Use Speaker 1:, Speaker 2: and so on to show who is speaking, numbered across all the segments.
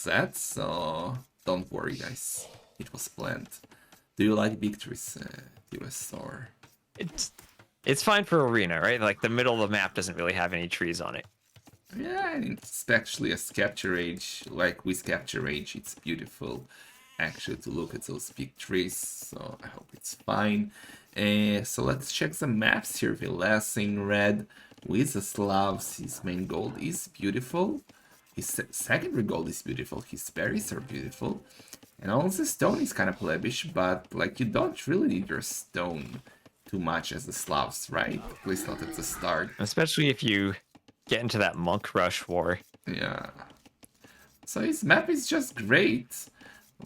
Speaker 1: set, so don't worry, guys. It was planned. Do you like victories, US, or?
Speaker 2: It's fine for arena, right? Like the middle of the map doesn't really have any trees on it.
Speaker 1: Yeah, and especially as capture age, like with capture age, it's beautiful actually to look at those big trees, so I hope it's fine. So let's check some maps here. Villese in red with the Slavs, his main gold is beautiful. His secondary gold is beautiful, his berries are beautiful. And also stone is kind of plebbish, but like you don't really need your stone too much as the Slavs, right? At least not at the start.
Speaker 2: Especially if you get into that monk rush war.
Speaker 1: Yeah. So his map is just great.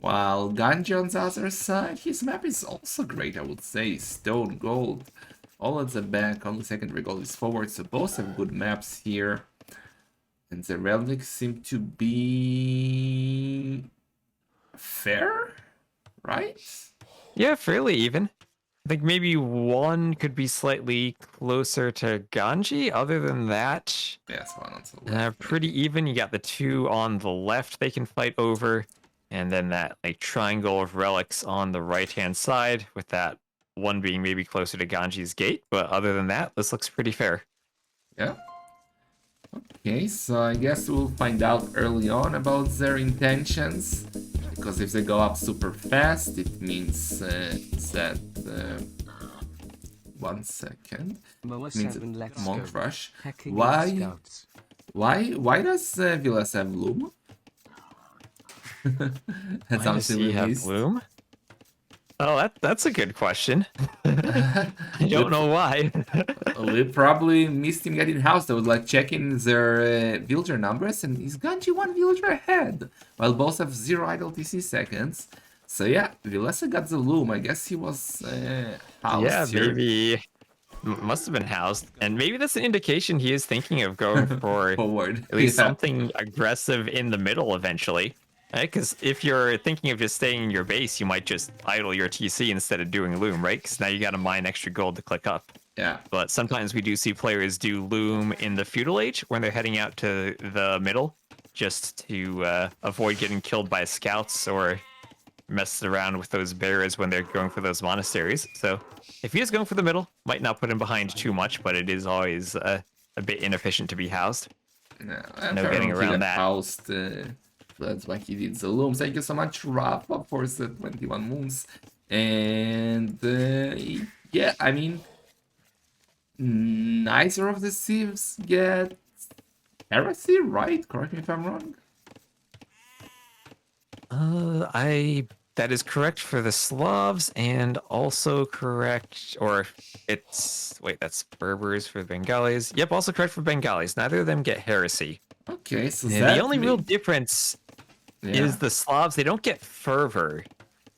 Speaker 1: While Ganji on the other side, his map is also great, I would say. Stone, gold, all at the back, only secondary gold is forward, so both have good maps here. And the relics seem to be fair, right?
Speaker 2: Yeah, fairly even. I think maybe one could be slightly closer to Ganji. Other than that,
Speaker 1: Yes, one on the left.
Speaker 2: pretty even. You got the two on the left they can fight over, and then that like triangle of relics on the right-hand side, with that one being maybe closer to Ganji's gate. But other than that, this looks pretty fair.
Speaker 1: Yeah. Okay, so I guess we'll find out early on about their intentions. Because if they go up super fast, it means that... 1 second. It means monk rush. Why does Villese have loom? That
Speaker 2: Why does he have bloom? Oh, that's a good question. I don't know why.
Speaker 1: We probably missed him getting house. They would like checking their villager numbers, and is Ganji one villager ahead, while both have 0 idle TC seconds. So yeah, Villese got the loom. I guess he was housed.
Speaker 2: Yeah,
Speaker 1: here.
Speaker 2: maybe must have been housed, and maybe that's an indication he is thinking of going for
Speaker 1: forward.
Speaker 2: At least something aggressive in the middle eventually. Right? Because if you're thinking of just staying in your base, you might just idle your TC instead of doing Loom, right? Because now you got to mine extra gold to click up.
Speaker 1: Yeah.
Speaker 2: But sometimes we do see players do Loom in the feudal age when they're heading out to the middle, just to avoid getting killed by scouts or mess around with those bears when they're going for those monasteries. So if he is going for the middle, might not put him behind too much, but it is always a bit inefficient to be housed.
Speaker 1: No
Speaker 2: getting around that.
Speaker 1: Housed, that's why he did the loom. Thank you so much, Rafa, for the 21 moons. And yeah, I mean, neither of the civs get heresy, right? Correct me if I'm wrong.
Speaker 2: That is correct for the Slavs, and also correct, or that's Berbers for Bengalis. Yep, also correct for Bengalis. Neither of them get heresy.
Speaker 1: Okay, so
Speaker 2: the only real difference is the Slavs. They don't get fervor,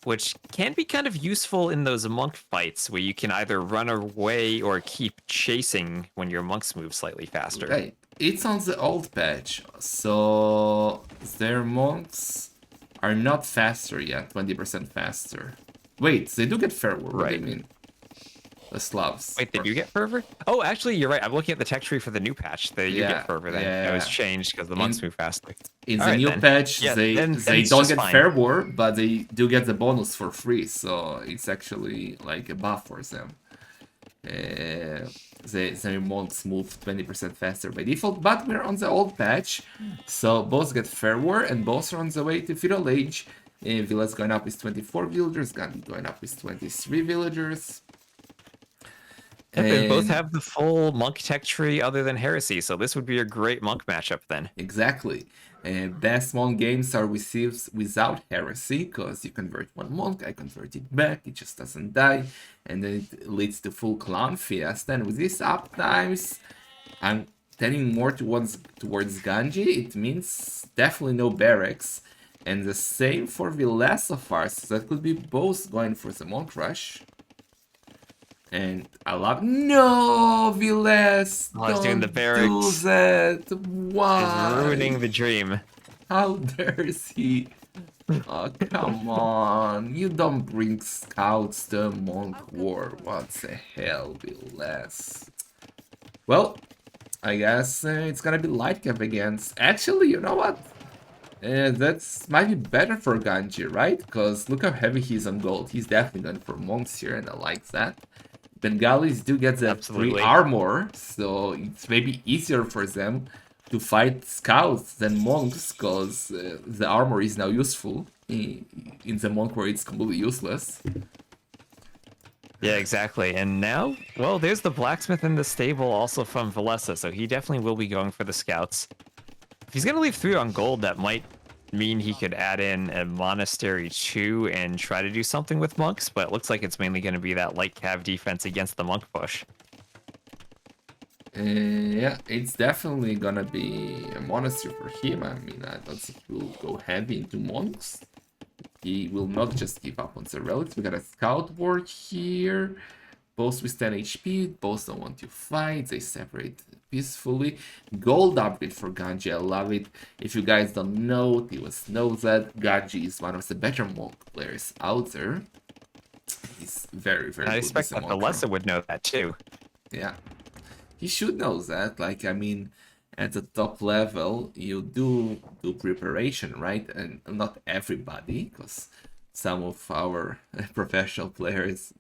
Speaker 2: which can be kind of useful in those monk fights where you can either run away or keep chasing when your monks move slightly faster.
Speaker 1: Right, it's on the old patch, so their monks are not faster yet, 20% faster. Wait, they do get fervor. What do you mean? The Slavs.
Speaker 2: Wait, did you get fervor? Oh, actually, you're right. I'm looking at the tech tree for the new patch. You get fervor then. It was changed because the monks move faster.
Speaker 1: In the new patch, they don't get fervor, but they do get the bonus for free. So it's actually like a buff for them. The monks move 20% faster by default, but we're on the old patch, so both get fervor and both are on the way to feudal age. Village going up with 24 villagers, Ganji going up with 23 villagers.
Speaker 2: They both have the full monk tech tree other than heresy, so this would be a great monk matchup then.
Speaker 1: Exactly. Best monk games are received without heresy, because you convert one monk, I convert it back, it just doesn't die, and then it leads to full clan fiesta. And with these uptimes, I'm tending more towards Ganji. It means definitely no barracks, and the same for Villese so far, so that could be both going for the monk rush. And I love Villese.
Speaker 2: He's doing the barracks.
Speaker 1: Do that. Why?
Speaker 2: He's ruining the dream.
Speaker 1: How dares he? Oh, come on. You don't bring scouts to Monk War. What the hell, Villese? Well, I guess it's gonna be light cap against. Actually, you know what? That's might be better for Ganji, right? Because look how heavy he's on gold. He's definitely going for monks here, and I like that. Bengalis do get the free
Speaker 2: Absolutely.
Speaker 1: armor, so it's maybe easier for them to fight scouts than monks, because the armor is now useful in the monk where it's completely useless.
Speaker 2: Yeah, exactly. And now, well, there's the blacksmith in the stable also from Villese, so he definitely will be going for the scouts. If he's going to leave 3 on gold, that might mean he could add in a monastery too and try to do something with monks, but it looks like it's mainly going to be that light cav defense against the monk push.
Speaker 1: Yeah, it's definitely gonna be a monastery for him. I mean, I don't think he will go heavy into monks. He will not just give up on the relics. We got a scout ward here. Both with 10 HP, both don't want to fight, they separate peacefully. Gold upgrade for Ganji, I love it. If you guys don't know, Tiwas knows that Ganji is one of the better monk players out there. He's very, very
Speaker 2: I
Speaker 1: good
Speaker 2: expect
Speaker 1: with
Speaker 2: that
Speaker 1: the
Speaker 2: Villese would know that too.
Speaker 1: Yeah, he should know that. Like, I mean, at the top level, you do preparation, right? And not everybody, because some of our professional players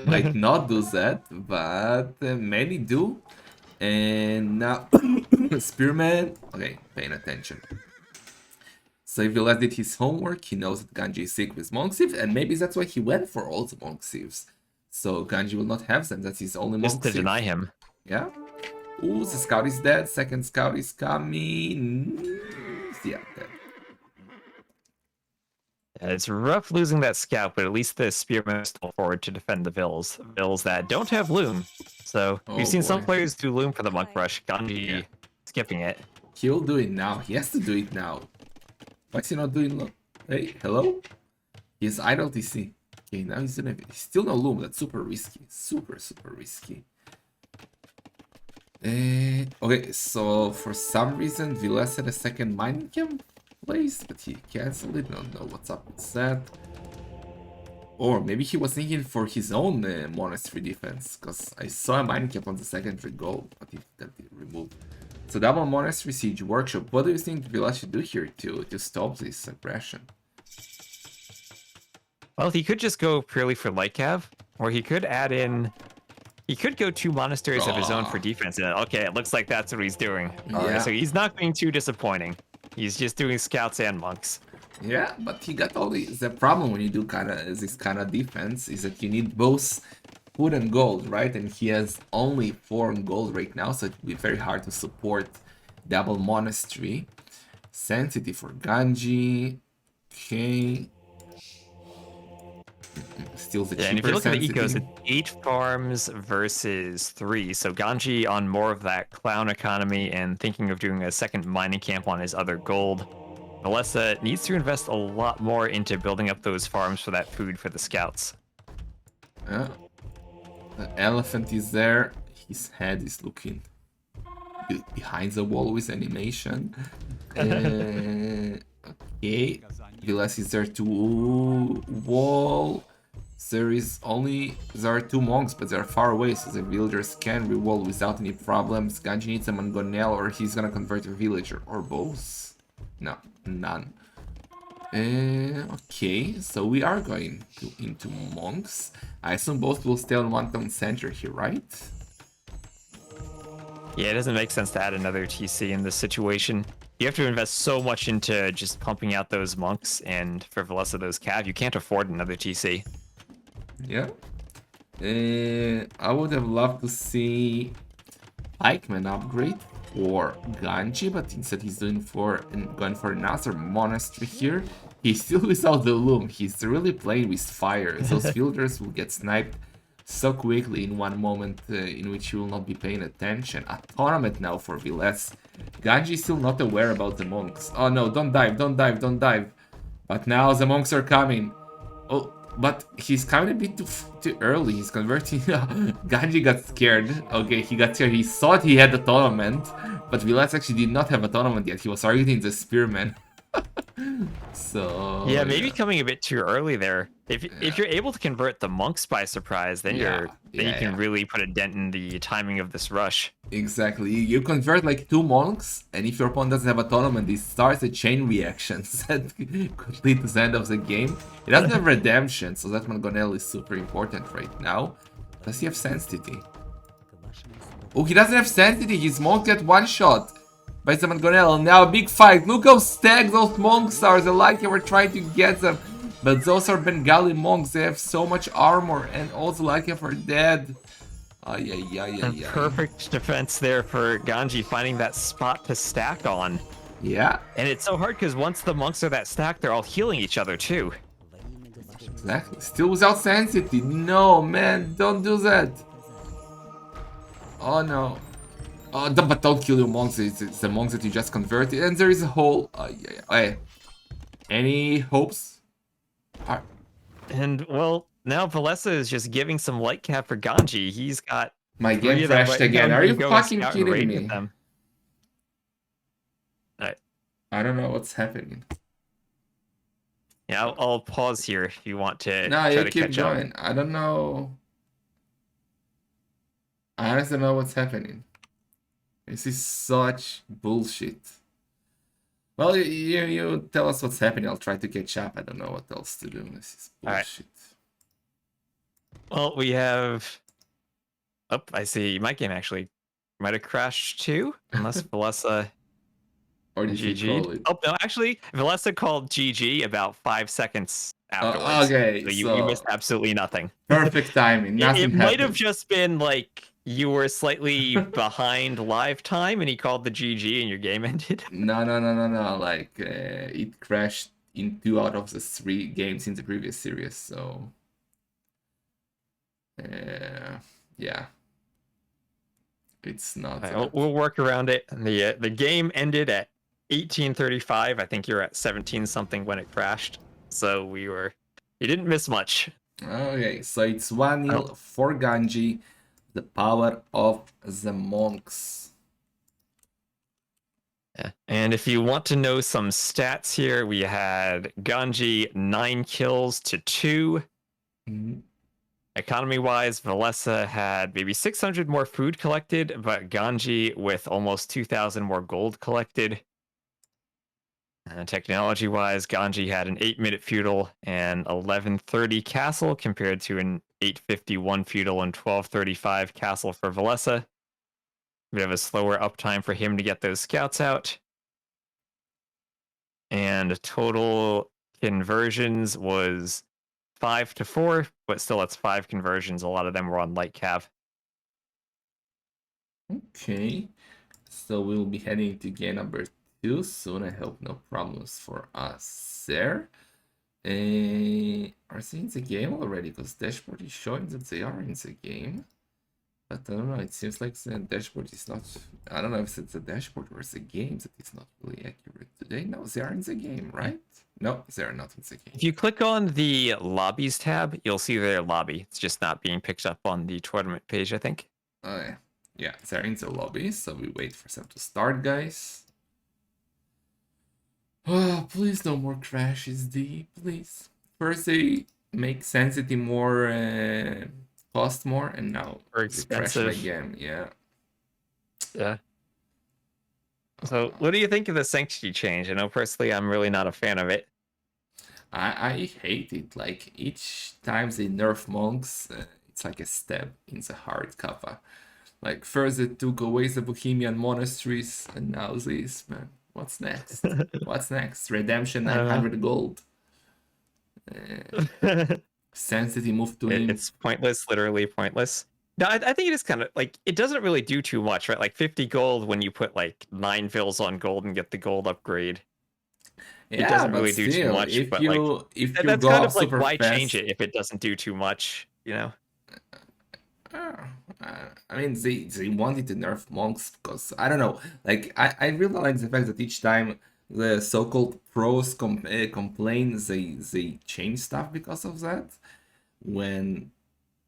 Speaker 1: might not do that, but many do. And now, Spearman, okay, paying attention. So Villese did his homework, he knows that Ganji is sick with monk sieves, and maybe that's why he went for all the monk sieves. So Ganji will not have them, that's his only
Speaker 2: Just
Speaker 1: monk
Speaker 2: to
Speaker 1: sieve.
Speaker 2: deny him.
Speaker 1: Yeah. Ooh, the scout is dead, second scout is coming. Yeah, dead.
Speaker 2: It's rough losing that scout, but at least the spearmen are still forward to defend the Vills. Vills that don't have loom. So we've seen some
Speaker 1: boy.
Speaker 2: players do loom for the monk rush. Ganji
Speaker 1: Yeah.
Speaker 2: skipping it.
Speaker 1: He'll do it now. He has to do it now. Why is he not doing loom? Hey, hello? He's idle TC. Okay, now he's doing it. He's still no loom. That's super risky. Super, super risky. Okay, so for some reason, Villese had a second mining camp place, but he cancelled it. Don't know what's up with that. Or maybe he was thinking for his own monastery defense, because I saw a mining camp on the secondary goal, but it got removed. So double monastery siege workshop. What do you think Village should do here to stop this aggression?
Speaker 2: Well, he could just go purely for light cav, or he could add in. He could go 2 monasteries of his own for defense. Okay, it looks like that's what he's doing. Alright, so he's not being too disappointing. He's just doing scouts and monks.
Speaker 1: Yeah, but he got all the problem when you do this kind of defense is that you need both food and gold, right? And he has only 4 on gold right now, so it will be very hard to support double monastery. Sensitive for Ganji. Okay. Still the cheaper
Speaker 2: and if you look
Speaker 1: sensitive.
Speaker 2: at the ecos, it's 8 farms versus 3. So Ganji on more of that clown economy and thinking of doing a second mining camp on his other gold. Villese needs to invest a lot more into building up those farms for that food for the scouts.
Speaker 1: The elephant is there. His head is looking behind the wall with animation. Okay. Villese is there to wall. There are 2 monks, but they're far away, so the villagers can re-wall without any problems. Ganji needs a mangonel, or he's gonna convert a villager, or both. No, none. Okay, so we are going into monks. I assume both will stay on one town center here, right?
Speaker 2: Yeah, it doesn't make sense to add another TC in this situation. You have to invest so much into just pumping out those monks, and for Villese those cav, you can't afford another TC.
Speaker 1: Yeah. I would have loved to see Pikeman upgrade for Ganji, but instead he's going for another monastery here. He's still without the loom. He's really playing with fire. Those villagers will get sniped so quickly in one moment in which you will not be paying attention. A tournament now for Villese. Ganji is still not aware about the monks. Oh no, don't dive, don't dive, don't dive. But now the monks are coming. Oh, but he's coming a bit too early. He's converting. Ganji got scared. Okay, he got scared. He thought he had a tournament, but Villese actually did not have a tournament yet. He was targeting the spearman. So
Speaker 2: Yeah, maybe
Speaker 1: yeah,
Speaker 2: coming a bit too early there. If
Speaker 1: yeah,
Speaker 2: you're able to convert the monks by surprise, then
Speaker 1: yeah,
Speaker 2: you
Speaker 1: yeah,
Speaker 2: can
Speaker 1: yeah.
Speaker 2: really put a dent in the timing of this rush.
Speaker 1: Exactly. You convert like two monks, and if your opponent doesn't have a tournament, it starts a chain reactions that complete the end of the game. It doesn't have redemption, so that Mangonel is super important right now. Does he have Sensitivity? Oh, he doesn't have Sensitivity. His monks get one shot by the Mangonel. Now a big fight. Look how stacked those monks are. The Lyca were trying to get them. But those are Bengali monks. They have so much armor, and all the Lyca are dead. Ay, ay, ay,
Speaker 2: And
Speaker 1: ay, ay.
Speaker 2: perfect defense there for Ganji finding that spot to stack on.
Speaker 1: Yeah.
Speaker 2: And it's so hard because once the monks are that stacked, they're all healing each other too.
Speaker 1: Exactly. Still without Sensitivity. No, man, don't do that. Oh no. Oh, but don't kill your monks. It's the monks that you just converted. And there is a hole. Yeah, yeah. Hey, any hopes? Are-
Speaker 2: And well, now Villese is just giving some light cap for Ganji. He's got
Speaker 1: My game
Speaker 2: three of them
Speaker 1: crashed
Speaker 2: right now.
Speaker 1: again.
Speaker 2: He
Speaker 1: Are
Speaker 2: can
Speaker 1: you
Speaker 2: go and
Speaker 1: fucking
Speaker 2: scout and
Speaker 1: kidding
Speaker 2: raid with
Speaker 1: me?
Speaker 2: them. Alright.
Speaker 1: I don't know what's happening.
Speaker 2: Yeah, I'll pause here if you want to
Speaker 1: No,
Speaker 2: try
Speaker 1: you
Speaker 2: to
Speaker 1: keep
Speaker 2: catch up.
Speaker 1: going. I don't know. I honestly don't know what's happening. This is such bullshit. Well, you tell us what's happening. I'll try to catch up. I don't know what else to do. This is
Speaker 2: All right.
Speaker 1: bullshit.
Speaker 2: Well, we have. Oh, I see. My game actually might have crashed too, unless Villese
Speaker 1: Or did he
Speaker 2: GG'd.
Speaker 1: call it?
Speaker 2: Oh no, actually, Villese called GG about 5 seconds afterwards.
Speaker 1: Okay,
Speaker 2: So you missed
Speaker 1: so
Speaker 2: absolutely nothing.
Speaker 1: perfect timing.
Speaker 2: It
Speaker 1: Nothing
Speaker 2: might have
Speaker 1: happened.
Speaker 2: just been like you were slightly behind live time, and he called the GG, and your game ended.
Speaker 1: No, no, no, no, no. Like it crashed in 2 out of the 3 games in the previous series. So yeah, it's not
Speaker 2: Alright,
Speaker 1: that.
Speaker 2: we'll work around it. And the game ended at 18:35. I think you're at 17 something when it crashed. So you didn't miss much.
Speaker 1: Okay, so it's 1-0
Speaker 2: Oh,
Speaker 1: for Ganji. The power of the monks.
Speaker 2: yeah. And if you want to know some stats here, we had Ganji 9 kills to 2.
Speaker 1: Mhm.
Speaker 2: Economy wise, Villese had maybe 600 more food collected, but Ganji with almost 2,000 more gold collected. Technology wise, Ganji had an 8-minute feudal and 1130 castle compared to an 851 feudal and 1235 castle for Villese. We have a slower uptime for him to get those scouts out. And total conversions was 5 to 4, but still that's 5 conversions. A lot of them were on light cav.
Speaker 1: Okay, so we'll be heading to game number 2 soon. I hope no problems for us there. Are they in the game already? Because dashboard is showing that they are in the game. But I don't know, it seems like the dashboard is not... I don't know if it's the dashboard or the game that is not really accurate today. No, they are in the game, right? No, they are not in the game.
Speaker 2: If you click on the lobbies tab, you'll see their lobby. It's just not being picked up on the tournament page, I think.
Speaker 1: Oh, yeah. Yeah, they're in the lobby, so we wait for them to start, guys. Oh, please no more crashes, D, please. First they make sensitivity more, cost more, and now
Speaker 2: Or
Speaker 1: they crash it
Speaker 2: expensive.
Speaker 1: again, yeah.
Speaker 2: Yeah. So, what do you think of the sanctity change? I know personally, I'm really not a fan of it.
Speaker 1: I hate it. Like each time they nerf monks, it's like a step in the hard kappa. Like first they took away the Bohemian monasteries, and now this, man. What's next? What's next? Redemption
Speaker 2: I don't know.
Speaker 1: 900 gold. Sensity moved to him.
Speaker 2: It's pointless, literally pointless. No, I think it is kind of like it doesn't really do too much, right? Like 50 gold when you put like 9 fills on gold and get the gold upgrade. It
Speaker 1: Yeah,
Speaker 2: doesn't
Speaker 1: but
Speaker 2: really do too
Speaker 1: still,
Speaker 2: much, but like
Speaker 1: if you
Speaker 2: that's
Speaker 1: go
Speaker 2: kind
Speaker 1: up
Speaker 2: of like
Speaker 1: super
Speaker 2: why change
Speaker 1: fast,
Speaker 2: it if it doesn't do too much, you know?
Speaker 1: I mean, they wanted to nerf monks because I don't know. Like, I really like the fact that each time the so-called pros complain, they change stuff because of that. When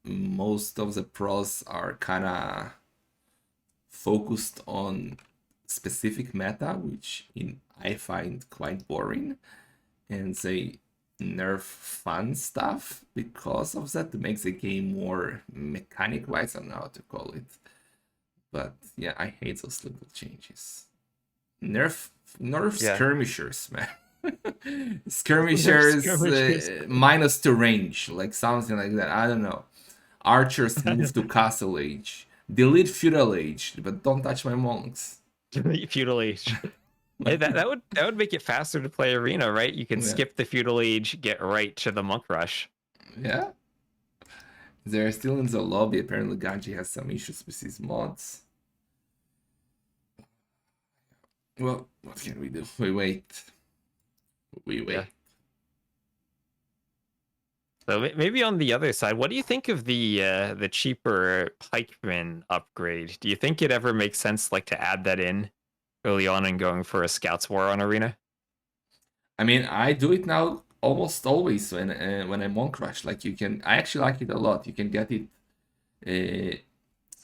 Speaker 1: most of the pros are kind of focused on specific meta, which I find quite boring, and they nerf fun stuff because of that. It makes the game more mechanic wise. I don't know how to call it, but yeah, I hate those little changes. Nerf
Speaker 2: Yeah.
Speaker 1: skirmishers, man.
Speaker 2: Nerf
Speaker 1: Skirmishers
Speaker 2: skirmishes.
Speaker 1: -2 range, like something like that. I don't know. Archers move to castle age. Delete feudal age, but don't touch my monks.
Speaker 2: Feudal age. Hey, that would make it faster to play arena, right? You can
Speaker 1: Yeah.
Speaker 2: skip the feudal age, get right to the monk rush.
Speaker 1: Yeah. They're still in the lobby. Apparently, Ganji has some issues with his mods. Well, what can we do? We wait. We wait.
Speaker 2: Yeah. So maybe on the other side, what do you think of the cheaper pikeman upgrade? Do you think it ever makes sense like to add that in early on and going for a scouts war on arena?
Speaker 1: I mean, I do it now almost always when I'm on Crush. Like you can, I actually like it a lot. You can get it,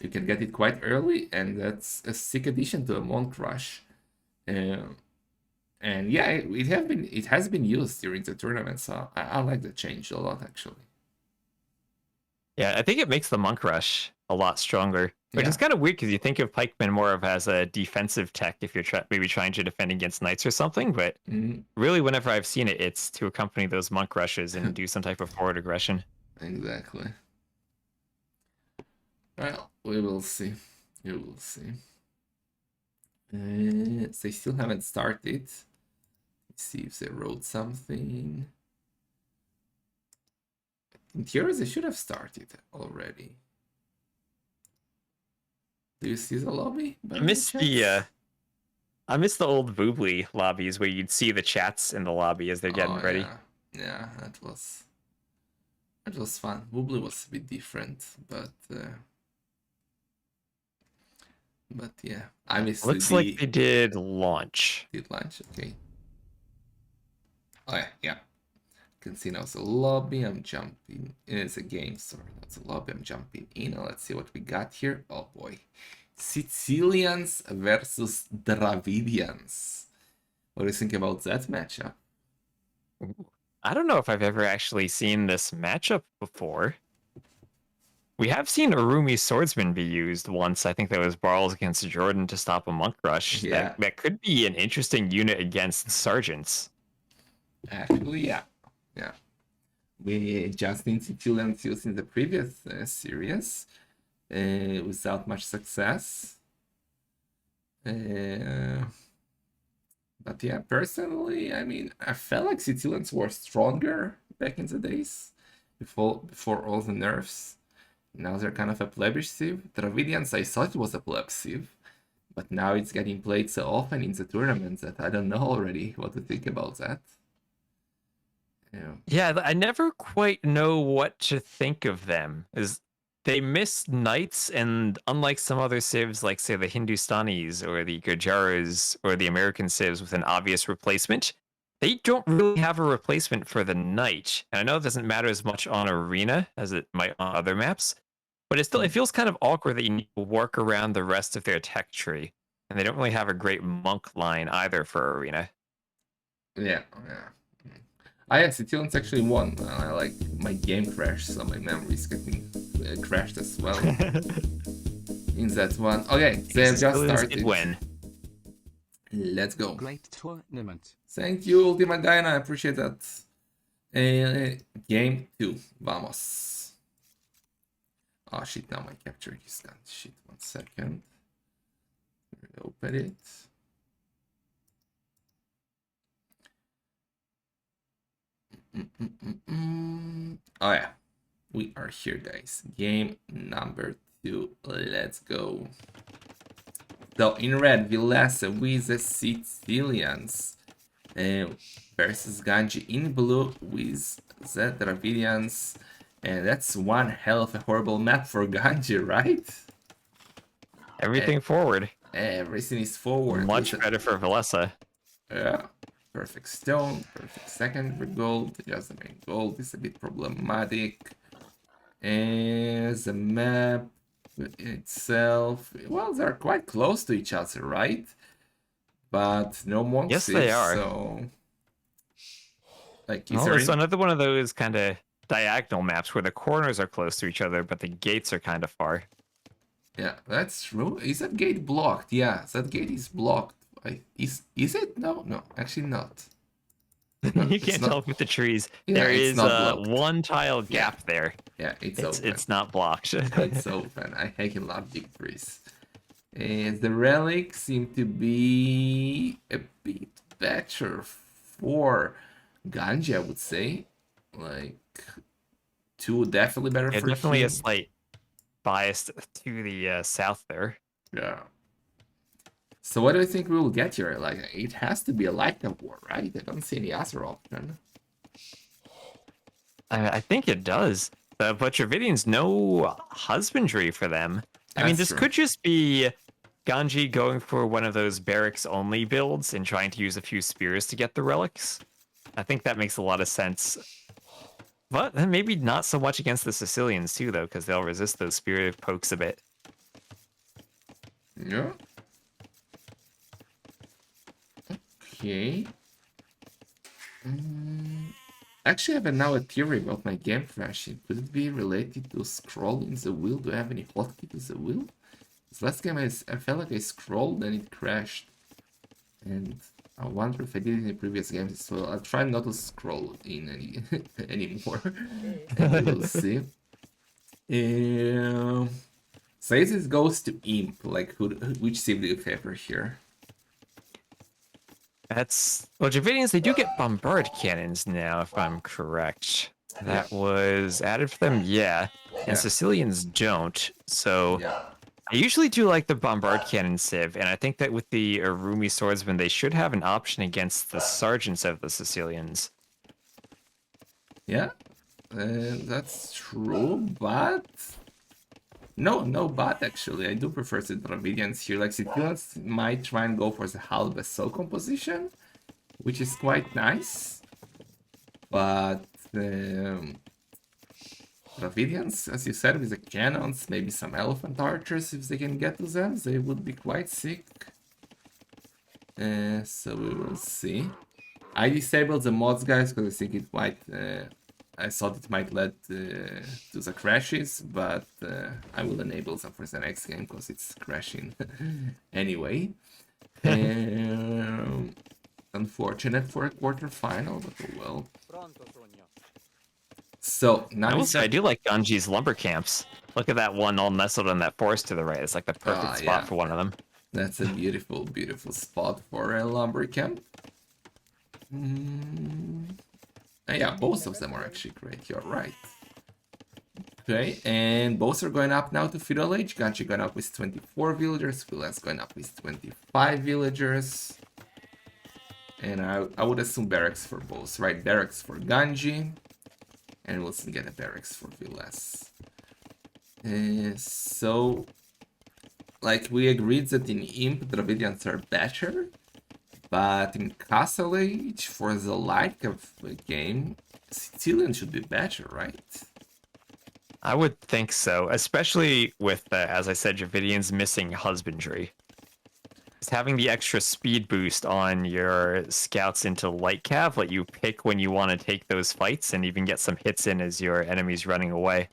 Speaker 1: you can get it quite early, and that's a sick addition to a Monk Rush. And yeah, it has been used during the tournament, so I like the change a lot actually.
Speaker 2: Yeah, I think it makes the monk rush a lot stronger, which
Speaker 1: Yeah.
Speaker 2: is kind of weird because you think of pikemen more of as a defensive tech if you're maybe trying to defend against knights or something, but
Speaker 1: Mhm.
Speaker 2: really whenever I've seen it, it's to accompany those monk rushes and do some type of forward aggression.
Speaker 1: Exactly. Well, we will see. We will see. They still haven't started. Let's see if they wrote something. In theory, they should have started already. Do you see the lobby by
Speaker 2: I
Speaker 1: any
Speaker 2: miss the
Speaker 1: chance?
Speaker 2: I miss the old Boobly lobbies where you'd see the chats in the lobby as they're getting
Speaker 1: Oh
Speaker 2: ready.
Speaker 1: yeah, yeah, that was fun. Woobly was a bit different, but yeah, I missed
Speaker 2: Looks like
Speaker 1: the
Speaker 2: they did launch.
Speaker 1: did lunch. Okay. Oh yeah, yeah. Can see now the lobby. I'm jumping. It's a game, sorry, that's a lobby. I'm jumping in. Let's see what we got here. Oh boy, Sicilians versus Dravidians. What do you think about that matchup?
Speaker 2: I don't know if I've ever actually seen this matchup before. We have seen Arumi's swordsman be used once. I think that was Barles against Jordan to stop a monk rush. That
Speaker 1: Yeah,
Speaker 2: that could be an interesting unit against sergeants.
Speaker 1: actually, yeah, yeah. We just need Sicilians used in the previous series without much success. Uh, but yeah, personally, I mean, I felt like Sicilians were stronger back in the days before all the nerfs. Now they're kind of a plebiscite. Dravidians, I thought it was a plebiscite, but now it's getting played so often in the tournaments that I don't know already what to think about that. Yeah.
Speaker 2: Yeah, I never quite know what to think of them. Is they miss knights, and unlike some other civs, like say the Hindustanis or the Gujaras or the American civs with an obvious replacement, they don't really have a replacement for the knight. And I know it doesn't matter as much on arena as it might on other maps, but it feels kind of awkward that you need to work around the rest of their tech tree, and they don't really have a great monk line either for arena.
Speaker 1: Yeah, yeah. Ah, yeah, Sicilians actually won. I like my game crashed, so my memory is getting crashed as well in that one. Okay, they have just
Speaker 2: Sicilians did
Speaker 1: started.
Speaker 2: win.
Speaker 1: Let's go.
Speaker 3: Great tournament.
Speaker 1: Thank you, Ultima Dyna. I appreciate that. Game 2. Vamos. Oh shit, now my capture is done. Shit, 1 second. Open it. Oh yeah, we are here, guys. Game number 2. Let's go. So in red, Villese with the Sicilians versus Ganji in blue with the Dravidians. And that's one hell of a horrible map for Ganji, right?
Speaker 2: Everything forward.
Speaker 1: Everything is forward.
Speaker 2: Much better for Villese.
Speaker 1: Yeah. Perfect stone, perfect secondary gold. Just the main gold is a bit problematic. And the map itself, well, they're quite close to each other, right? but no monk
Speaker 2: Yes, they
Speaker 1: sieves,
Speaker 2: are.
Speaker 1: so like is
Speaker 2: Well,
Speaker 1: there
Speaker 2: there's
Speaker 1: any?
Speaker 2: another one of those kind of diagonal maps where the corners are close to each other, but the gates are kind of far.
Speaker 1: Yeah, that's true. Is that gate blocked? Yeah, that gate is blocked. Is it? No, no, actually not. No,
Speaker 2: You
Speaker 1: it's
Speaker 2: can't
Speaker 1: not.
Speaker 2: tell with the trees.
Speaker 1: Yeah,
Speaker 2: There
Speaker 1: it's
Speaker 2: is
Speaker 1: not blocked.
Speaker 2: one tile
Speaker 1: Yeah,
Speaker 2: gap there.
Speaker 1: yeah, it's open.
Speaker 2: It's not blocked.
Speaker 1: It's open. I heckin' love big trees. And the relics seem to be a bit better for Ganji, I would say. Like, two definitely better
Speaker 2: Yeah,
Speaker 1: for
Speaker 2: definitely a
Speaker 1: him.
Speaker 2: slight bias to the south there.
Speaker 1: Yeah. So what do you think we will get here? Like, it has to be a Lightning War, right? I don't see any other option.
Speaker 2: I think it does. But Dravidians, no husbandry for them. I mean,
Speaker 1: That's
Speaker 2: this
Speaker 1: true.
Speaker 2: could just be Ganji going for one of those barracks only builds and trying to use a few spears to get the relics. I think that makes a lot of sense. But then maybe not so much against the Sicilians too, though, because they'll resist those spear pokes a bit.
Speaker 1: Yeah. Okay. Actually, I have now a theory about my game crashing. Could it be related to scrolling the wheel? Do I have any hotkey to the wheel? This last game, I felt like I scrolled and it crashed. And I wonder if I did it in the previous games as well. I'll try not to scroll in any anymore. And we will see. Says it goes to Imp. Like, which sim do you favor here?
Speaker 2: That's well, Dravidians, they do get bombard cannons now, if I'm correct.
Speaker 1: Yeah,
Speaker 2: That was added for them, yeah. And
Speaker 1: yeah,
Speaker 2: Sicilians don't. So
Speaker 1: yeah.
Speaker 2: I usually do like the bombard cannon civ, and I think that with the Arumi swordsmen, they should have an option against the sergeants of the Sicilians.
Speaker 1: Yeah, that's true, but no, but actually, I do prefer the Dravidians here. Like, Sicilians might try and go for the halberd soul composition, which is quite nice, but Dravidians, as you said, with the cannons, maybe some elephant archers, if they can get to them, they would be quite sick. So we will see. I disabled the mods, guys, because I think it might. I thought it might lead to the crashes, but I will enable them for the next game because it's crashing anyway. Unfortunate for a quarterfinal, but oh well. So now
Speaker 2: I will
Speaker 1: is
Speaker 2: say I
Speaker 1: that.
Speaker 2: do like Ganji's lumber camps. Look at that one all nestled in that forest to the right. It's like the perfect
Speaker 1: Ah,
Speaker 2: spot
Speaker 1: yeah,
Speaker 2: for one of them.
Speaker 1: that's a beautiful, beautiful spot for a lumber camp. Yeah, both of them are actually great. You're right. Okay, and both are going up now to feudal age. Ganji going up with 24 villagers. Villese going up with 25 villagers. And I would assume barracks for both, right? Barracks for Ganji. And we'll soon get a barracks for Villese. So, like, we agreed that in Imp, Dravidians are better. But in Castle Age, for the like of the game, Sicilian should be better, right?
Speaker 2: I would think so, especially with, as I said, Dravidians missing husbandry. Just having the extra speed boost on your scouts into light cav, let you pick when you want to take those fights and even get some hits in as your enemy's running away.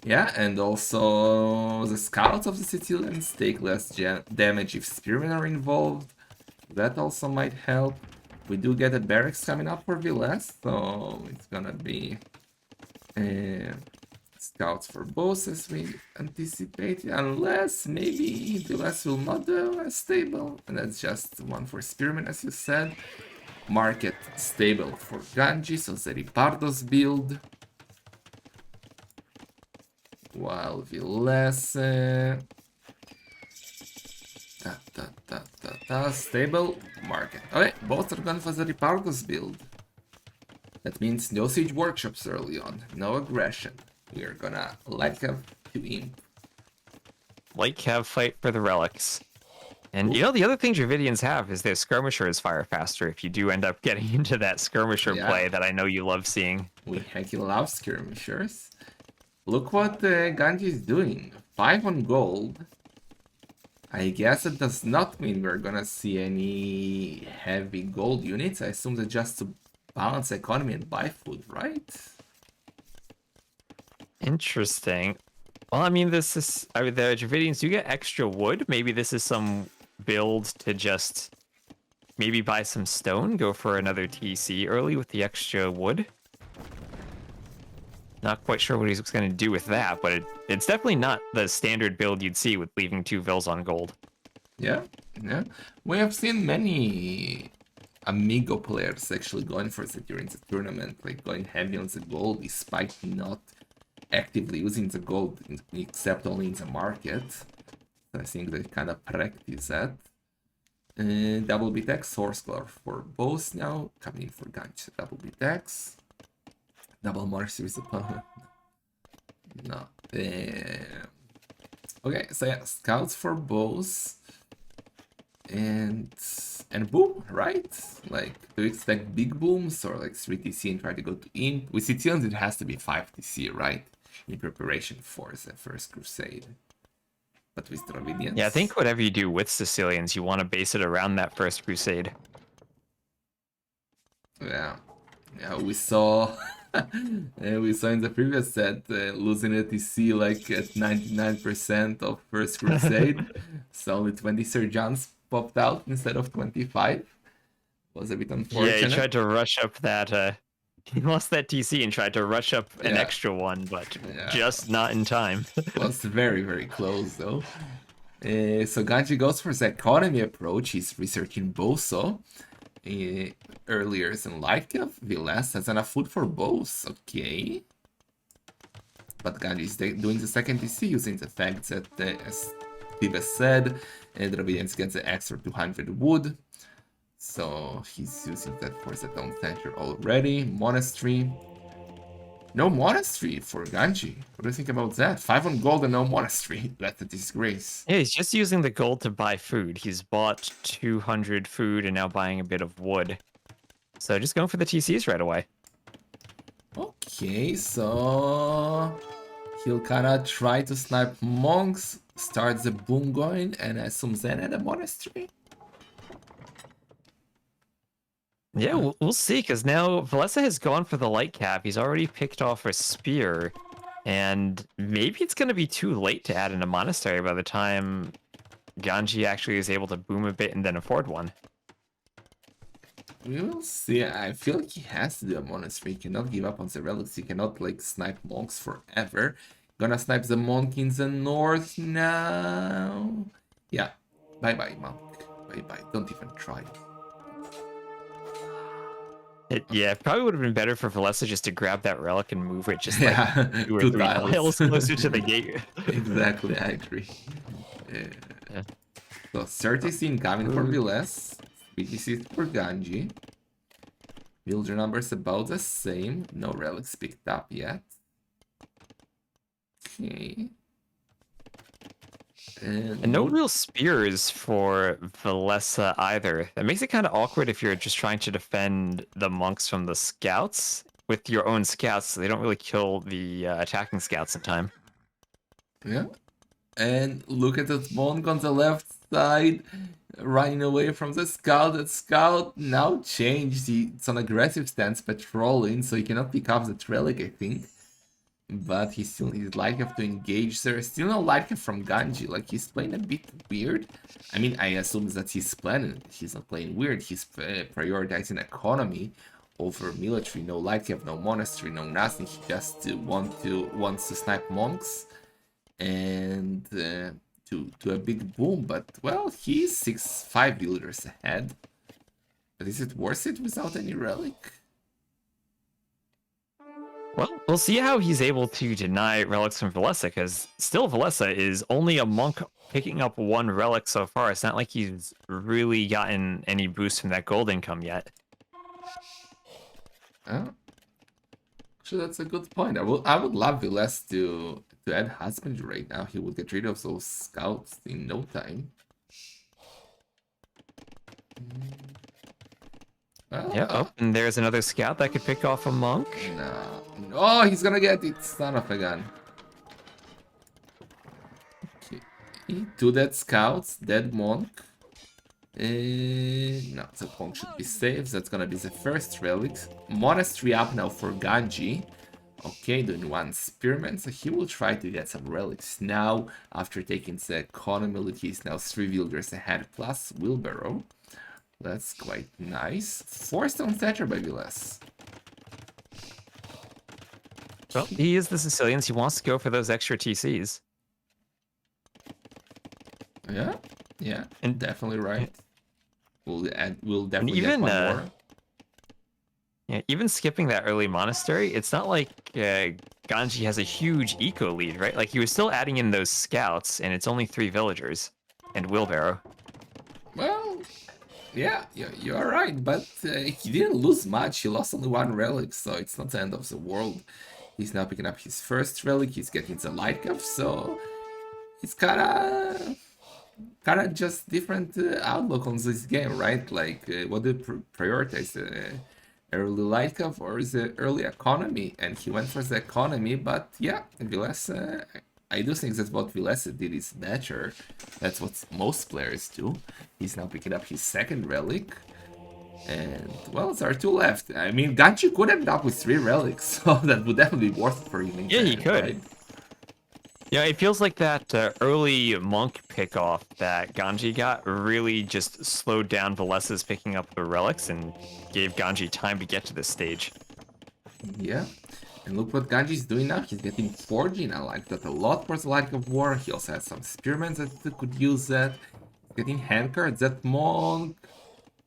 Speaker 1: Yeah, and also the scouts of the Sicilians take less damage if spearmen are involved. That also might help. We do get a barracks coming up for Villese, so it's gonna be scouts for both as we anticipated, unless maybe Villese will not do as stable, and that's just one for spearmen as you said. Market stable for Ganji, so Zeripardo's build. While Villese... Stable market. Okay, both are going for the Zeripardo's build. That means no siege workshops early on, no aggression. We are gonna like have to Imp.
Speaker 2: Light cav fight for the relics. And you know, the other thing Dravidians have is their skirmishers fire faster if you do end up getting into that skirmisher
Speaker 1: Yeah.
Speaker 2: play that I know you love seeing.
Speaker 1: We hecky love skirmishers. Look what Ganji is doing. 5 on gold. I guess it does not mean we're gonna see any heavy gold units. I assume that just to balance the economy and buy food, right?
Speaker 2: Interesting. Well, I mean, this is the Dravidians do get extra wood. Maybe this is some build to just maybe buy some stone, go for another TC early with the extra wood. Not quite sure what he's going to do with that, but it's definitely not the standard build you'd see with leaving 2 vills on gold.
Speaker 1: Yeah, yeah. We have seen many Amigo players actually going for it during the tournament, like going heavy on the gold despite not actively using the gold except only in the market. I think they kind of practice that. Double BTX, Source Color for both now. Coming in for Ganji, double BTX. Double Mark Series opponent. No. Okay, so yeah, Scouts for both. And boom, right? Like, do you expect big booms or like 3TC and try to go to Imp? With Sicilians, it has to be 5TC, right? In preparation for the first crusade. But with Dravidians...
Speaker 2: Yeah, I think whatever you do with Sicilians, you want to base it around that first crusade.
Speaker 1: Yeah. Yeah, we saw... we saw in the previous set, losing a TC like at 99% of first crusade. So only 20 Sergeants popped out instead of 25. Was a bit unfortunate.
Speaker 2: Yeah, he tried to rush up that... he lost that TC and tried to rush up an extra one, but just not in time.
Speaker 1: Was very, very close, though. So Ganji goes for the economy approach. He's researching Boso. Earlier than Lightcap. Villese has enough food for both. Okay. But Ganji is doing the second TC using the fact that, as Steve has said, Dravidians get the extra 200 wood. So he's using that for the town center already. Monastery. No monastery for Ganji. What do you think about that? 5 on gold and no monastery. That's a disgrace.
Speaker 2: Yeah, he's just using the gold to buy food. He's bought 200 food and now buying a bit of wood. So just going for the TCs right away.
Speaker 1: Okay, so he'll kind of try to snipe monks, start the boom going, and assume then at a monastery.
Speaker 2: Yeah, we'll see, because now Villese has gone for the light cap. He's already picked off a spear, and maybe it's going to be too late to add in a monastery by the time Ganji actually is able to boom a bit and then afford one.
Speaker 1: We will see. I feel like he has to do a monastery. He cannot give up on the relics. He cannot like snipe monks forever. Gonna snipe the monk in the north now. Yeah. Bye-bye, monk. Bye-bye. Don't even try.
Speaker 2: Yeah, it probably would have been better for Villese just to grab that relic and move it just like 2 or 3 tiles closer to the gate.
Speaker 1: Exactly, I agree. Yeah. So 30 incoming for Villese, BTC for Ganji. Villager numbers about the same. No relics picked up yet. Okay.
Speaker 2: And no real spears for Villese either. That makes it kind of awkward if you're just trying to defend the monks from the scouts. With your own scouts, so they don't really kill the attacking scouts in time.
Speaker 1: Yeah. And look at that monk on the left side, running away from the scout. That scout now changed. It's on aggressive stance, patrolling, so he cannot pick up the relic, I think. But he still needs Lightcap to engage. There's still no Lightcap from Ganji. Like, he's playing a bit weird. I mean, I assume that he's planning. He's not playing weird. He's prioritizing economy over military. No Lightcap, no monastery, no nothing. He just wants to snipe monks and to a big boom. But well, he's 6-5 builders ahead. But is it worth it without any relic?
Speaker 2: Well, we'll see how he's able to deny relics from Villese, because still Villese is only a monk picking up 1 relic so far. It's not like he's really gotten any boost from that gold income yet.
Speaker 1: Oh. Actually, that's a good point. I would love Villese to add husbandry right now. He would get rid of those scouts in no time.
Speaker 2: Yeah, oh, and there's another scout that could pick off a monk.
Speaker 1: No. Oh, he's gonna get it. Son of a gun. Okay. Two dead scouts, dead monk. No, the monk should be safe. That's gonna be the first relic. Monastery up now for Ganji. Okay, doing one spearman, so he will try to get some relics now. After taking the economy loot, he's now 3 wielders ahead plus wheelbarrow. That's quite nice. 4 stone thatcher by Villese.
Speaker 2: Well, he is the Sicilians. He wants to go for those extra TCs.
Speaker 1: Yeah, yeah,
Speaker 2: And
Speaker 1: definitely right. We'll definitely
Speaker 2: even,
Speaker 1: get one more.
Speaker 2: Yeah, even skipping that early monastery, it's not like Ganji has a huge eco lead, right? Like he was still adding in those scouts, and it's only 3 villagers and wheelbarrow.
Speaker 1: Well, yeah, you are right, but he didn't lose much. He lost only 1 relic, so it's not the end of the world. He's now picking up his first relic. He's getting the light cup, so it's kinda just different outlook on this game, right? Like, what do you prioritize? Early light cup or the early economy? And he went for the economy, but yeah, Villese, I do think that what Villese did is better. That's what most players do. He's now picking up his second relic. And, well, there are 2 left. I mean, Ganji could end up with 3 relics, so that would definitely be worth it for him.
Speaker 2: Yeah, he could.
Speaker 1: Right?
Speaker 2: Yeah, it feels like that early monk pick-off that Ganji got really just slowed down Vilese's picking up the relics and gave Ganji time to get to this stage.
Speaker 1: Yeah. And look what Ganji's doing now. He's getting forging. I like that a lot for the Light of War. He also has some spearmen that could use that. Getting handcards. That monk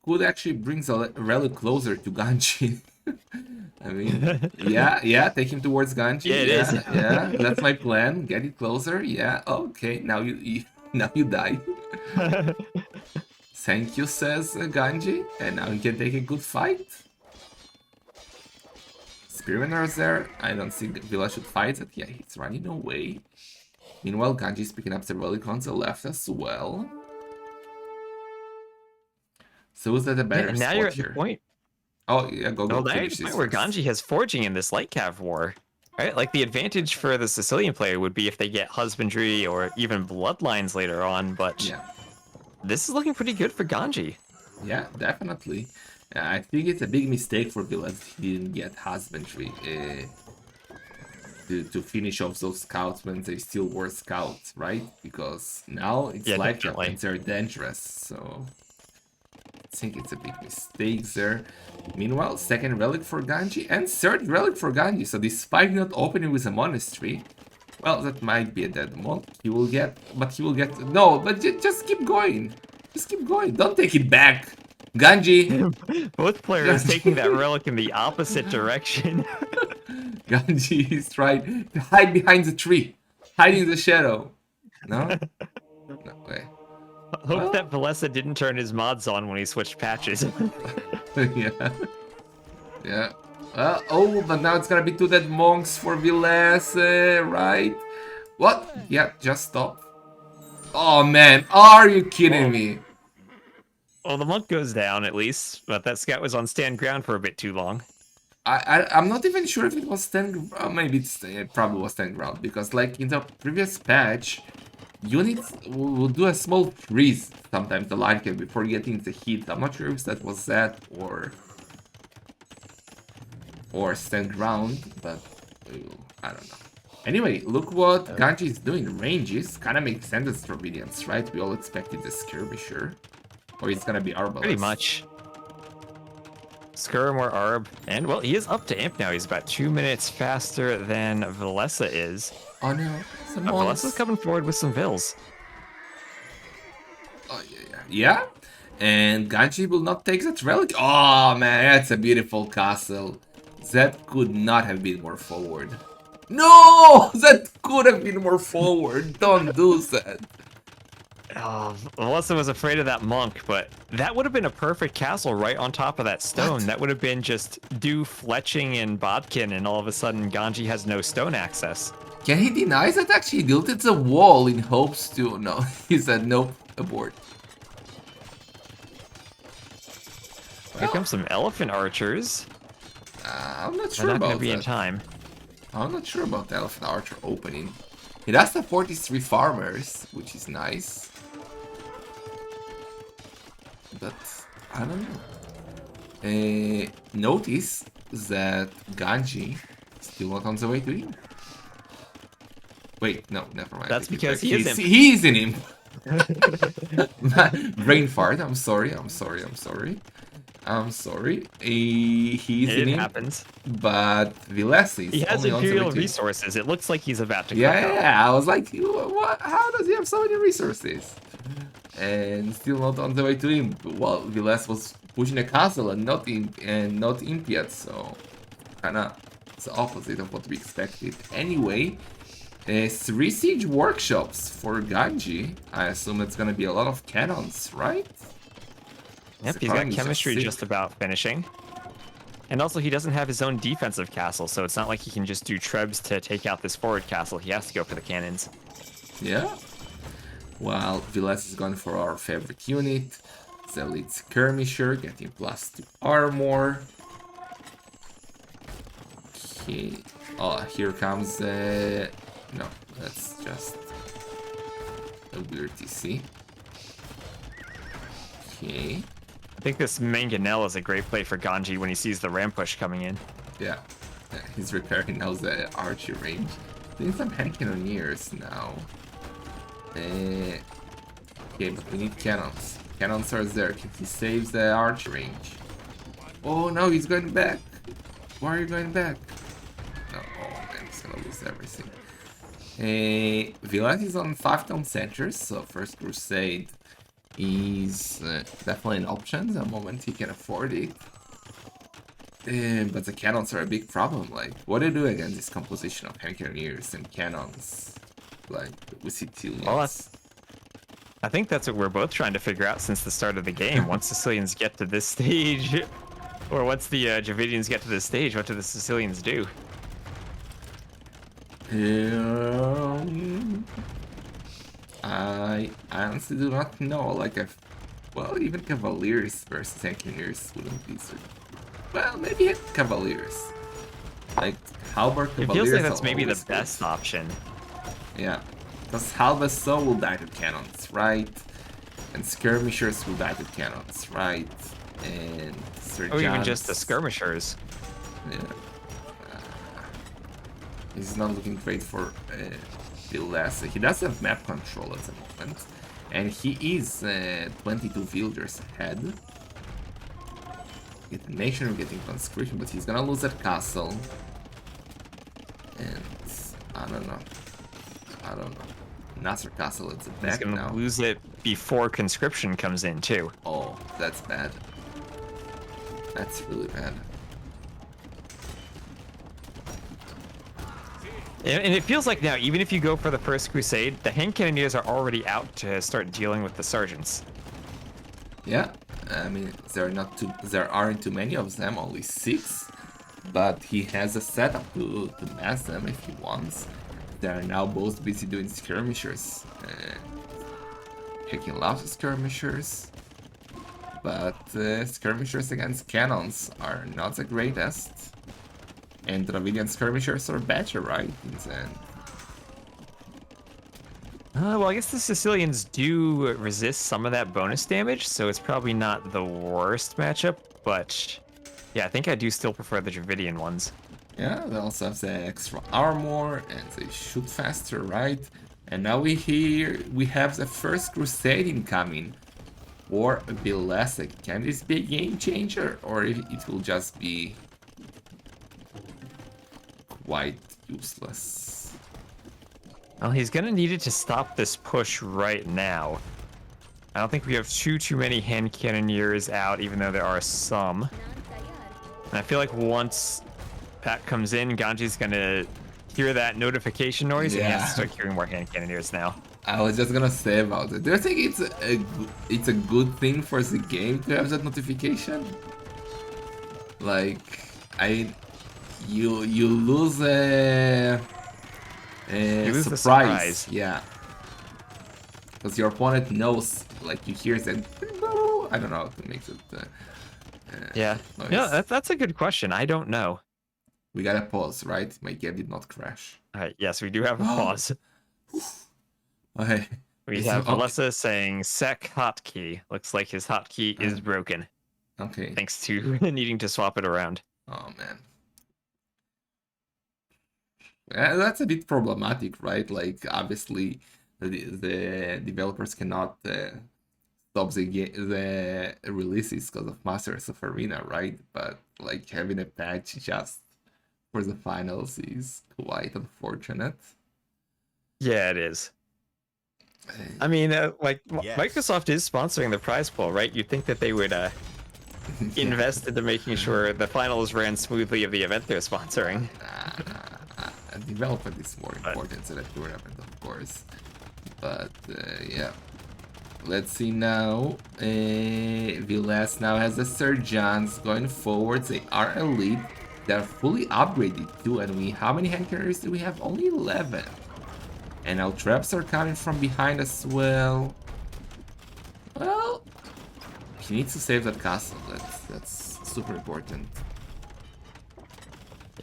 Speaker 1: could actually bring the relic closer to Ganji. I mean, yeah, take him towards Ganji.
Speaker 2: Yeah, it is.
Speaker 1: Yeah, that's my plan. Get it closer. Yeah, okay. Now now you die. Thank you, says Ganji, and now he can take a good fight. Spearmen are there. I don't think Villa should fight it. Yeah, he's running away. Meanwhile, Ganji is picking up the relic on the left as well. So is that a better
Speaker 2: now
Speaker 1: spot
Speaker 2: you're at
Speaker 1: here?
Speaker 2: the point.
Speaker 1: Oh, yeah, go
Speaker 2: Well, now you're at
Speaker 1: finish
Speaker 2: the
Speaker 1: this
Speaker 2: point where
Speaker 1: first.
Speaker 2: Ganji has forging in this light cav war. Right? Like the advantage for the Sicilian player would be if they get husbandry or even bloodlines later on, but
Speaker 1: Yeah.
Speaker 2: this is looking pretty good for Ganji.
Speaker 1: Yeah, definitely. I think it's a big mistake for Village he didn't get husbandry to finish off those scouts when they still were scouts, right? Because now it's
Speaker 2: Yeah,
Speaker 1: life
Speaker 2: definitely.
Speaker 1: and they're dangerous, so I think it's a big mistake there. Meanwhile, second relic for Ganji and third relic for Ganji. So despite not opening with a monastery, well, that might be a dead monk. He will get, no, but just keep going. Just keep going. Don't take it back. Ganji.
Speaker 2: Both players taking that relic in the opposite direction.
Speaker 1: Ganji is trying to hide behind the tree. Hide in the shadow. No? No way.
Speaker 2: Hope that Villese didn't turn his mods on when he switched patches.
Speaker 1: Yeah. Yeah. Oh, but now it's gonna be 2 dead monks for Villese, right? What? Yeah, just stop. Oh man, are you kidding me?
Speaker 2: Well, the monk goes down at least, but that scout was on stand ground for a bit too long.
Speaker 1: I'm not even sure if it was 10. Maybe it probably was 10 ground because, like in the previous patch, units will do a small freeze sometimes the line can before getting the hit. I'm not sure if that was that or stand ground, but I don't know. Anyway, look what Ganji is doing. Ranges kind of makes sense as Trobedians, right? We all expected the skirmisher, or it's gonna be Arbalest.
Speaker 2: Pretty much. Skirm or Arb, and well, he is up to imp now. He's about 2 minutes faster than Villese is.
Speaker 1: Oh no,
Speaker 2: Vilese's coming forward with some vills.
Speaker 1: Oh yeah. And Ganji will not take that relic. Oh man, that's a beautiful castle. That could not have been more forward. No, that could have been more forward. Don't do that.
Speaker 2: Oh, Villese was afraid of that monk, but that would have been a perfect castle right on top of that stone.
Speaker 1: What?
Speaker 2: That would have been just do Fletching and Bodkin, and all of a sudden Ganji has no stone access.
Speaker 1: Can he deny that actually built it a wall in hopes to... No, he said nope, abort.
Speaker 2: Here comes some elephant archers.
Speaker 1: I'm not
Speaker 2: They're
Speaker 1: sure
Speaker 2: not
Speaker 1: about
Speaker 2: gonna be in
Speaker 1: that.
Speaker 2: time.
Speaker 1: I'm not sure about the Elephant Archer opening. He does have 43 farmers, which is nice. But I don't know. Notice that Ganji is still not on the way to him. Wait, no, never mind.
Speaker 2: That's because he is imp.
Speaker 1: He is in him. Brain fart. I'm sorry. He's in
Speaker 2: It
Speaker 1: him.
Speaker 2: happens.
Speaker 1: But Villese is
Speaker 2: He has
Speaker 1: only on the way
Speaker 2: Imperial
Speaker 1: to him.
Speaker 2: resources. It looks like he's about to
Speaker 1: Yeah,
Speaker 2: cook up.
Speaker 1: yeah. I was like, what? How does he have so many resources? And still not on the way to him. Well, Villese was pushing a castle and not imp yet, so kinda the opposite of what we expected. Anyway, 3 siege workshops for Ganji. I assume it's gonna be a lot of cannons, right?
Speaker 2: Yep,
Speaker 1: The
Speaker 2: he's got
Speaker 1: economy is
Speaker 2: chemistry
Speaker 1: sick.
Speaker 2: just about finishing. And also, he doesn't have his own defensive castle, so it's not like he can just do trebs to take out this forward castle. He has to go for the cannons.
Speaker 1: Yeah. While Villese is going for our favorite unit, the elite skirmisher, getting +2 armor. Okay. Oh, here comes no, that's just a weird TC. Okay.
Speaker 2: I think this Mangonel is a great play for Ganji when he sees the ram push coming in.
Speaker 1: Yeah. He's repairing now the archer range. Doing some hand cannoneers now. Okay, but we need cannons. Cannons are there. He saves the archer range. Oh no, he's going back. Why are you going back? No, oh man, he's gonna lose everything. Villese is on 5 town centers, so First Crusade is definitely an option the moment he can afford it. But the cannons are a big problem. Like, what do you do against this composition of hand cannoneers and cannons? Like, with Sicilians.
Speaker 2: Well, I think that's what we're both trying to figure out since the start of the game. Once Sicilians get to this stage, or once the Dravidians get to this stage, what do the Sicilians do?
Speaker 1: I honestly do not know. Like, well, even Cavaliers versus Engineers wouldn't be so. Well, maybe Cavaliers. Like, Halberd
Speaker 2: It
Speaker 1: Cavaliers.
Speaker 2: feels like that's
Speaker 1: are
Speaker 2: maybe the
Speaker 1: always good.
Speaker 2: best option.
Speaker 1: Yeah, because Halbasso will die to cannons, right? And skirmishers will die to cannons, right? And Sir
Speaker 2: Or even just the
Speaker 1: John's-
Speaker 2: skirmishers.
Speaker 1: Yeah. He's not looking great for Villese. He does have map control at the moment. And he is 22 villagers ahead. Getting nation or getting conscription, but he's gonna lose that castle. And I don't know. Nasser Castle at the
Speaker 2: He's
Speaker 1: back
Speaker 2: gonna
Speaker 1: now.
Speaker 2: lose it before conscription comes in too.
Speaker 1: Oh, that's bad. That's really bad.
Speaker 2: And it feels like now, even if you go for the First Crusade, the hand cannoneers are already out to start dealing with the sergeants.
Speaker 1: Yeah, I mean there aren't too many of them, only 6. But he has a setup to mass them if he wants. They are now both busy doing skirmishers. Taking lots of skirmishers. But skirmishers against cannons are not the greatest. And Dravidian skirmishers are better, right? In the end.
Speaker 2: Well, I guess the Sicilians do resist some of that bonus damage, so it's probably not the worst matchup, but yeah, I think I do still prefer the Dravidian ones.
Speaker 1: Yeah, they also have the extra armor and they shoot faster, right? And now we have the First Crusade incoming. Or Villese. Can this be a game changer? Or it will just be quite useless?
Speaker 2: Well, he's gonna need it to stop this push right now. I don't think we have too many hand cannoneers out, even though there are some. And I feel like once Pat comes in, Ganji's gonna hear that notification noise and he has to start hearing more hand cannoneers now.
Speaker 1: I was just gonna say about it. Do you think it's a good thing for the game to have that notification? Like, you lose a
Speaker 2: lose the
Speaker 1: surprise.
Speaker 2: surprise.
Speaker 1: Yeah, because your opponent knows, like, you hear that. I don't know how to make it.
Speaker 2: Yeah,
Speaker 1: noise.
Speaker 2: yeah, that's a good question. I don't know.
Speaker 1: We gotta pause, right? My game did not crash.
Speaker 2: All right, yes, we do have a pause.
Speaker 1: Okay.
Speaker 2: We
Speaker 1: It's
Speaker 2: have
Speaker 1: okay.
Speaker 2: Villese saying sec hotkey. Looks like his hotkey is broken,
Speaker 1: Okay.
Speaker 2: thanks to needing to swap it around.
Speaker 1: Oh man. That's a bit problematic, right? Like, obviously, the developers cannot stop the releases because of Masters of Arena, right? But like having a patch just for the finals is quite unfortunate.
Speaker 2: Yeah, it is.
Speaker 1: Uh,
Speaker 2: I mean, like
Speaker 3: Yes.
Speaker 2: Microsoft is sponsoring the prize pool, right? You'd think that they would
Speaker 1: yeah.
Speaker 2: invest into making sure the finals ran smoothly of the event they're sponsoring.
Speaker 1: Development is more
Speaker 2: But
Speaker 1: important than a tournament, of course. But yeah. Let's see now. Villese now has the Surgeons going forwards. They are elite. They're fully upgraded too. And how many hand carriers do we have? Only 11. And now traps are coming from behind as well. Well, he needs to save that castle. That's super important.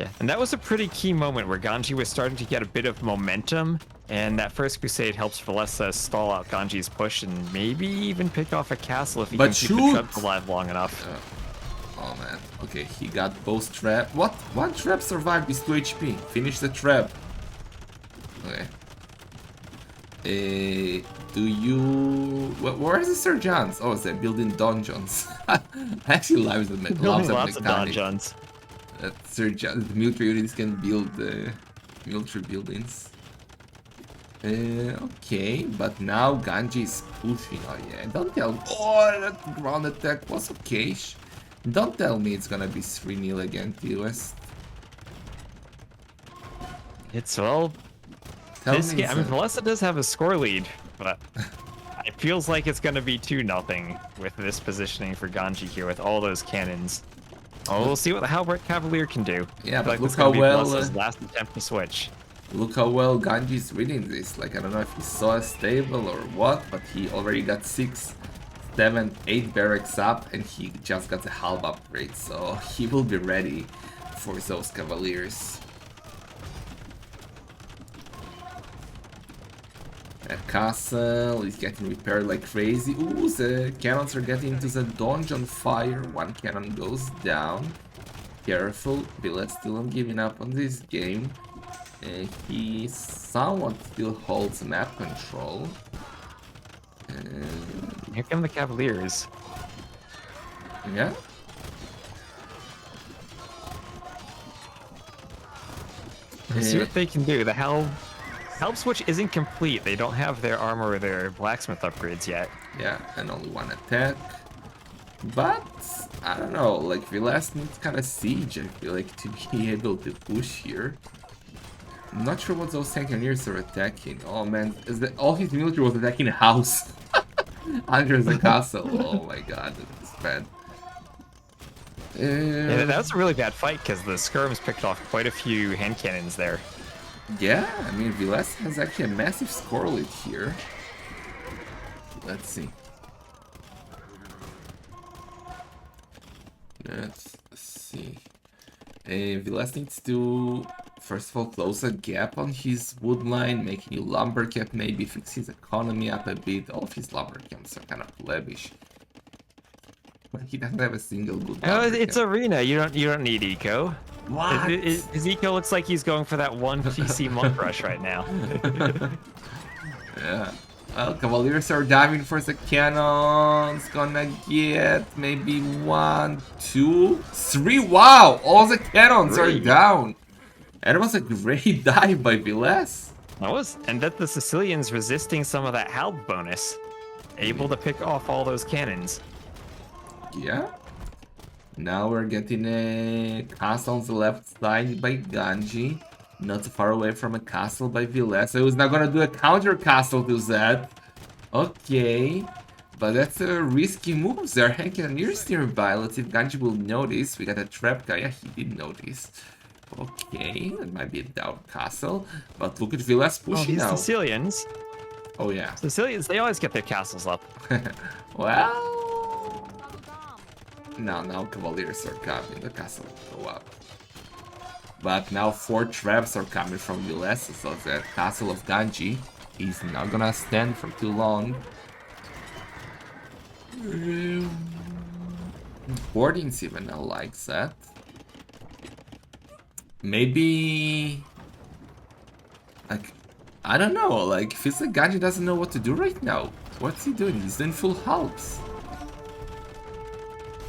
Speaker 2: yeah, and that was a pretty key moment where Ganji was starting to get a bit of momentum, and that first crusade helps Villese stall out Ganji's push and maybe even pick off a castle if he can keep the traps alive long enough.
Speaker 1: Oh man. Okay, he got both trap. What? One trap survived this 2 HP. Finish the trap. Okay. Do you... Where's the Sergeants? Oh, they're building dungeons. I actually love the
Speaker 2: Building lots of dungeons.
Speaker 1: That Sergeant, the military units can build military buildings. Okay, but now Ganji is pushing. Oh yeah, don't tell... Oh, that ground attack was okay. Don't tell me it's gonna be 3-0 again, TOS.
Speaker 2: It's, well, this game, I mean, Villese does have a score lead, but it feels like it's going to be 2-0 with this positioning for Ganji here with all those cannons. Oh, we'll see what the Halbert Cavalier can do.
Speaker 1: Yeah, but
Speaker 2: like
Speaker 1: look how well...
Speaker 2: Villese's last attempt to switch.
Speaker 1: Look how well Ganji's reading this. Like, I don't know if he saw a stable or what, but he already got 6, 7, 8 barracks up, and he just got the half upgrade, so he will be ready for those Cavaliers. That castle is getting repaired like crazy. Ooh, the cannons are getting into the dungeon fire. One cannon goes down. Careful, Villese still not giving up on this game. He somewhat still holds map control.
Speaker 2: Here come the Cavaliers.
Speaker 1: Yeah.
Speaker 2: Let's see what they can do. The Help switch isn't complete. They don't have their armor or their blacksmith upgrades yet.
Speaker 1: Yeah, and only one attack. But, I don't know, like, Villese needs kind of siege, I feel like, to be able to push here. I'm not sure what those Tankineers are attacking. Oh man, all his military was attacking a house under the castle. Oh my god, that's bad.
Speaker 2: Yeah, that was a really bad fight because the skirms picked off quite a few hand cannons there.
Speaker 1: Yeah, I mean, Villese has actually a massive score lead here. Let's see. Let's see. Villese needs to, first of all, close a gap on his wood line, make a new lumber camp, maybe fix his economy up a bit. All of his lumber camps are kind of plebish. But he doesn't have a single good lumber
Speaker 2: It's
Speaker 1: camp.
Speaker 2: arena. You don't need eco.
Speaker 1: What?
Speaker 2: His eco looks like he's going for that one PC monk rush right now.
Speaker 1: Yeah. Well, Cavaliers are diving for the cannons. Gonna get maybe 1, 2, 3. Wow! All the cannons are down. That was a great dive by Villese.
Speaker 2: That was, and that the Sicilians resisting some of that halb bonus, able to pick off all those cannons.
Speaker 1: Yeah. Now we're getting a castle on the left side by Ganji. Not far away from a castle by Villese. So he's not gonna do a counter castle to that. Okay. But that's a risky move. There are hand cannoniers nearby. Let's see if Ganji will notice. We got a trap guy. Yeah, he did notice. Okay, that might be a down castle. But look at Villese pushing now.
Speaker 2: Sicilians.
Speaker 1: Oh yeah.
Speaker 2: Sicilians, they always get their castles up.
Speaker 1: Well... Now Cavaliers are coming. The castle will go up. But now 4 traps are coming from Villese, so the castle of Ganji He's not gonna stand for too long. Boarding's even not like that. Maybe... Like, I don't know, like, feels like Ganji doesn't know what to do right now. What's he doing? He's doing full halves.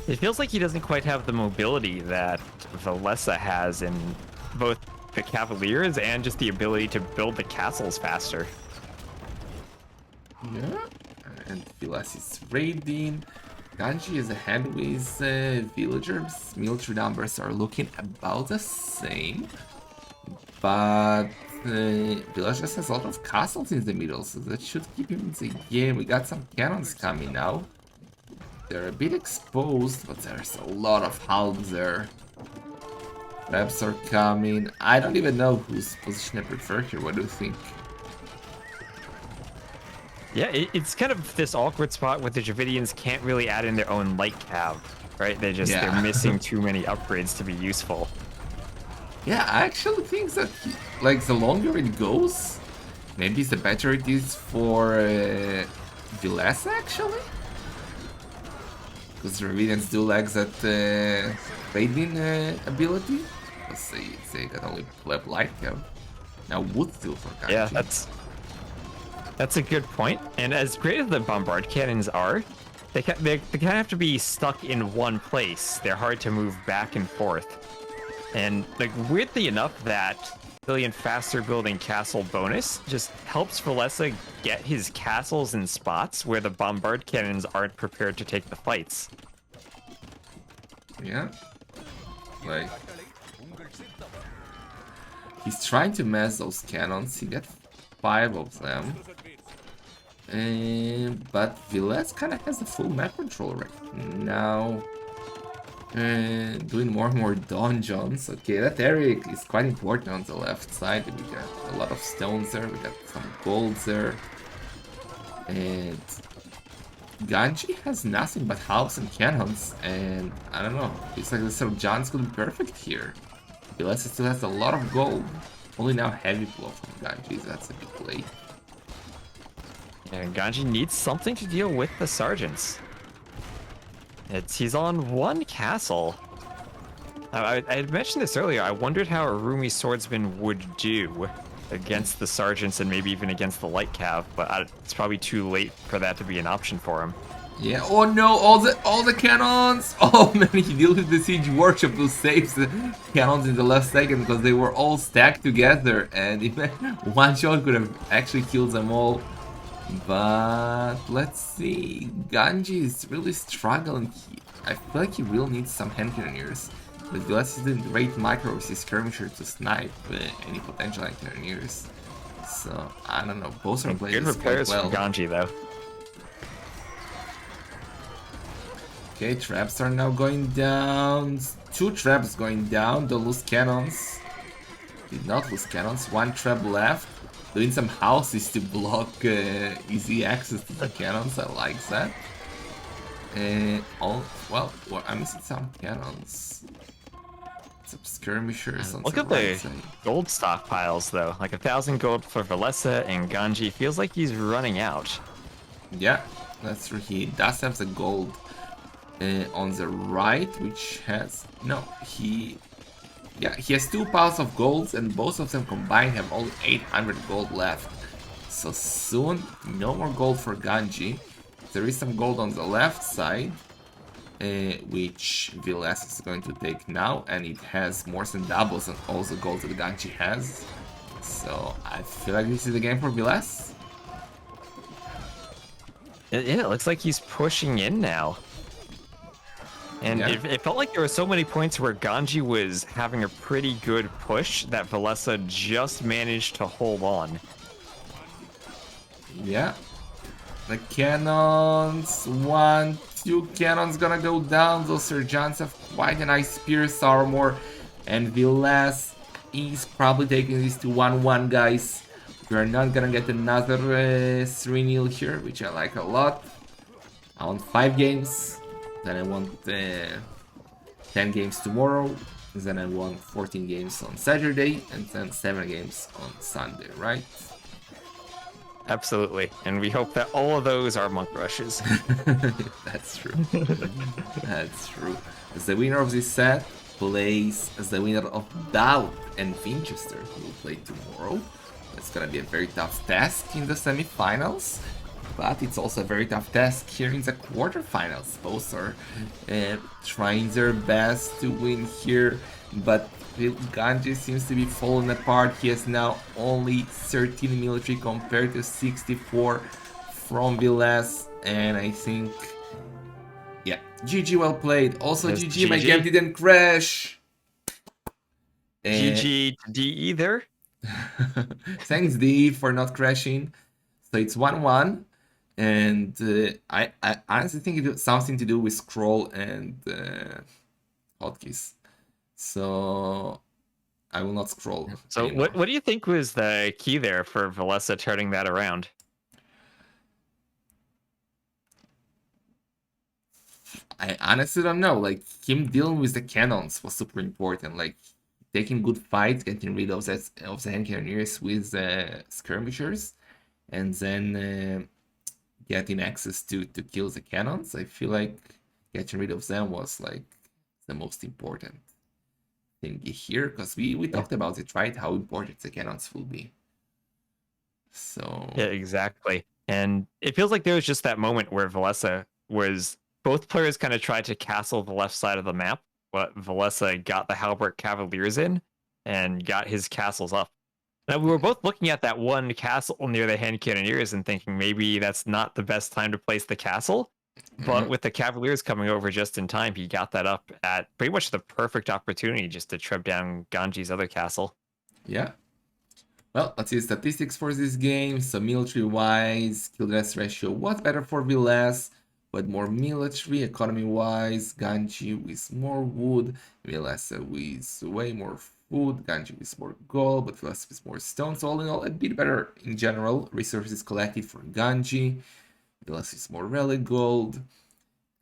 Speaker 2: It feels like he doesn't quite have the mobility that Villese has in both the Cavaliers and just the ability to build the castles faster.
Speaker 1: Yeah, and Villese is raiding. Ganji is ahead with villagers. Military numbers are looking about the same. But Village just has a lot of castles in the middle, so that should keep him in the game. We got some cannons coming now. They're a bit exposed, but there's a lot of halves there. Traps are coming. I don't even know whose position I prefer here. What do you think?
Speaker 2: Yeah, it's kind of this awkward spot where the Dravidians can't really add in their own light cav, right? They're missing too many upgrades to be useful.
Speaker 1: Yeah, I actually think that, like, the longer it goes, maybe the better it is for Villese, actually? Because the Dravidians do lack that raiding ability. Because they can only pleb light cav. Now, wood still for Ganji.
Speaker 2: Yeah, that's a good point. And as great as the bombard cannons are, they kind of have to be stuck in one place. They're hard to move back and forth. And like weirdly enough, that billion faster building castle bonus just helps Villese get his castles in spots where the bombard cannons aren't prepared to take the fights.
Speaker 1: Yeah. Like, he's trying to mess those cannons. He got 5 of them. But Villese kind of has the full map control right now. Doing more and more donjons. Okay, that area is quite important on the left side. We got a lot of stones there. We got some gold there. And Ganji has nothing but halves and cannons. And I don't know. It's like this sort of John's gonna be perfect here. Villese still has a lot of gold. Only now heavy blow from Ganji. That's a bit late.
Speaker 2: And Ganji needs something to deal with the sergeants. He's on one castle. I had mentioned this earlier. I wondered how a Rumi swordsman would do against the sergeants and maybe even against the light cav, but it's probably too late for that to be an option for him.
Speaker 1: Yeah. Oh no! All the cannons! Oh man, he dealt with the siege workshop to save the cannons in the last second because they were all stacked together, and one shot could have actually killed them all. But let's see, Ganji is really struggling. I feel like he will need some hand cannoneers. But Villese is doing great micro with his skirmisher to snipe any potential hand cannoneers. So I don't know. Both are playing
Speaker 2: good repairs
Speaker 1: quite well.
Speaker 2: from Ganji though.
Speaker 1: Okay, traps are now going down. 2 traps going down. Don't lose cannons. Did not lose cannons. 1 trap left. Doing some houses to block easy access to the cannons. I like that. Well, I'm missing some cannons. Some skirmishers on
Speaker 2: Look
Speaker 1: the
Speaker 2: at
Speaker 1: right
Speaker 2: the
Speaker 1: side.
Speaker 2: gold stockpiles though. Like 1,000 gold for Villese, and Ganji feels like he's running out.
Speaker 1: Yeah, that's true. He does have the gold on the right, which has... No, Yeah, he has 2 piles of golds, and both of them combined have only 800 gold left. So soon, no more gold for Ganji. There is some gold on the left side, which Villese is going to take now, and it has more than doubles on all the gold that Ganji has. So I feel like this is the game for Villese.
Speaker 2: Yeah, it looks like he's pushing in now. And
Speaker 1: Yeah.
Speaker 2: it felt like there were so many points where Ganji was having a pretty good push that Villese just managed to hold on.
Speaker 1: Yeah. The cannons, 1, 2 cannons gonna go down. Those sergeants have quite a nice pierce armor. And Villese is probably taking this to 1-1, guys. We're not gonna get another 3-0 here, which I like a lot. I want 5 games. Then I want 10 games tomorrow. Then I want 14 games on Saturday. And then 7 games on Sunday, right?
Speaker 2: Absolutely. And we hope that all of those are monk rushes.
Speaker 1: That's true. That's true. As the winner of this set plays as the winner of Doubt and Winchester, who will play tomorrow. It's gonna be a very tough task in the semifinals, but it's also a very tough task here in the quarterfinals. Both are trying their best to win here, but Ganji seems to be falling apart. He has now only 13 military compared to 64 from Villese, and I think, yeah, GG, well played. Also,
Speaker 2: Yes,
Speaker 1: GG, my
Speaker 2: GG.
Speaker 1: game didn't crash.
Speaker 2: GG to DE there.
Speaker 1: Thanks, D, for not crashing. So it's 1-1, and I honestly think it has something to do with scroll and hotkeys. So I will not scroll
Speaker 2: So
Speaker 1: anymore.
Speaker 2: what do you think was the key there for Villese turning that around?
Speaker 1: I honestly don't know. Like, him dealing with the cannons was super important. Like, taking good fights, getting rid of the hand cannoneers with skirmishers, and then getting access to kill the cannons. I feel like getting rid of them was like the most important thing here, because we talked about it, right? How important the cannons will be. So
Speaker 2: Yeah, exactly. And it feels like there was just that moment where Villese was both players kind of tried to castle the left side of the map, but Villese got the Halbert Cavaliers in and got his castles up. Now we were both looking at that one castle near the hand cannoneers and thinking maybe that's not the best time to place the castle. But with the Cavaliers coming over just in time, he got that up at pretty much the perfect opportunity just to trip down Ganji's other castle.
Speaker 1: yeah. Well, let's see the statistics for this game. So military-wise, kill death ratio was better for Villese, but more military. Economy-wise, Ganji with more wood, Villese with way more food, Ganji with more gold, but Villese with more stone. So all in all, a bit better in general. Resources collected for Ganji, Villese with more relic gold,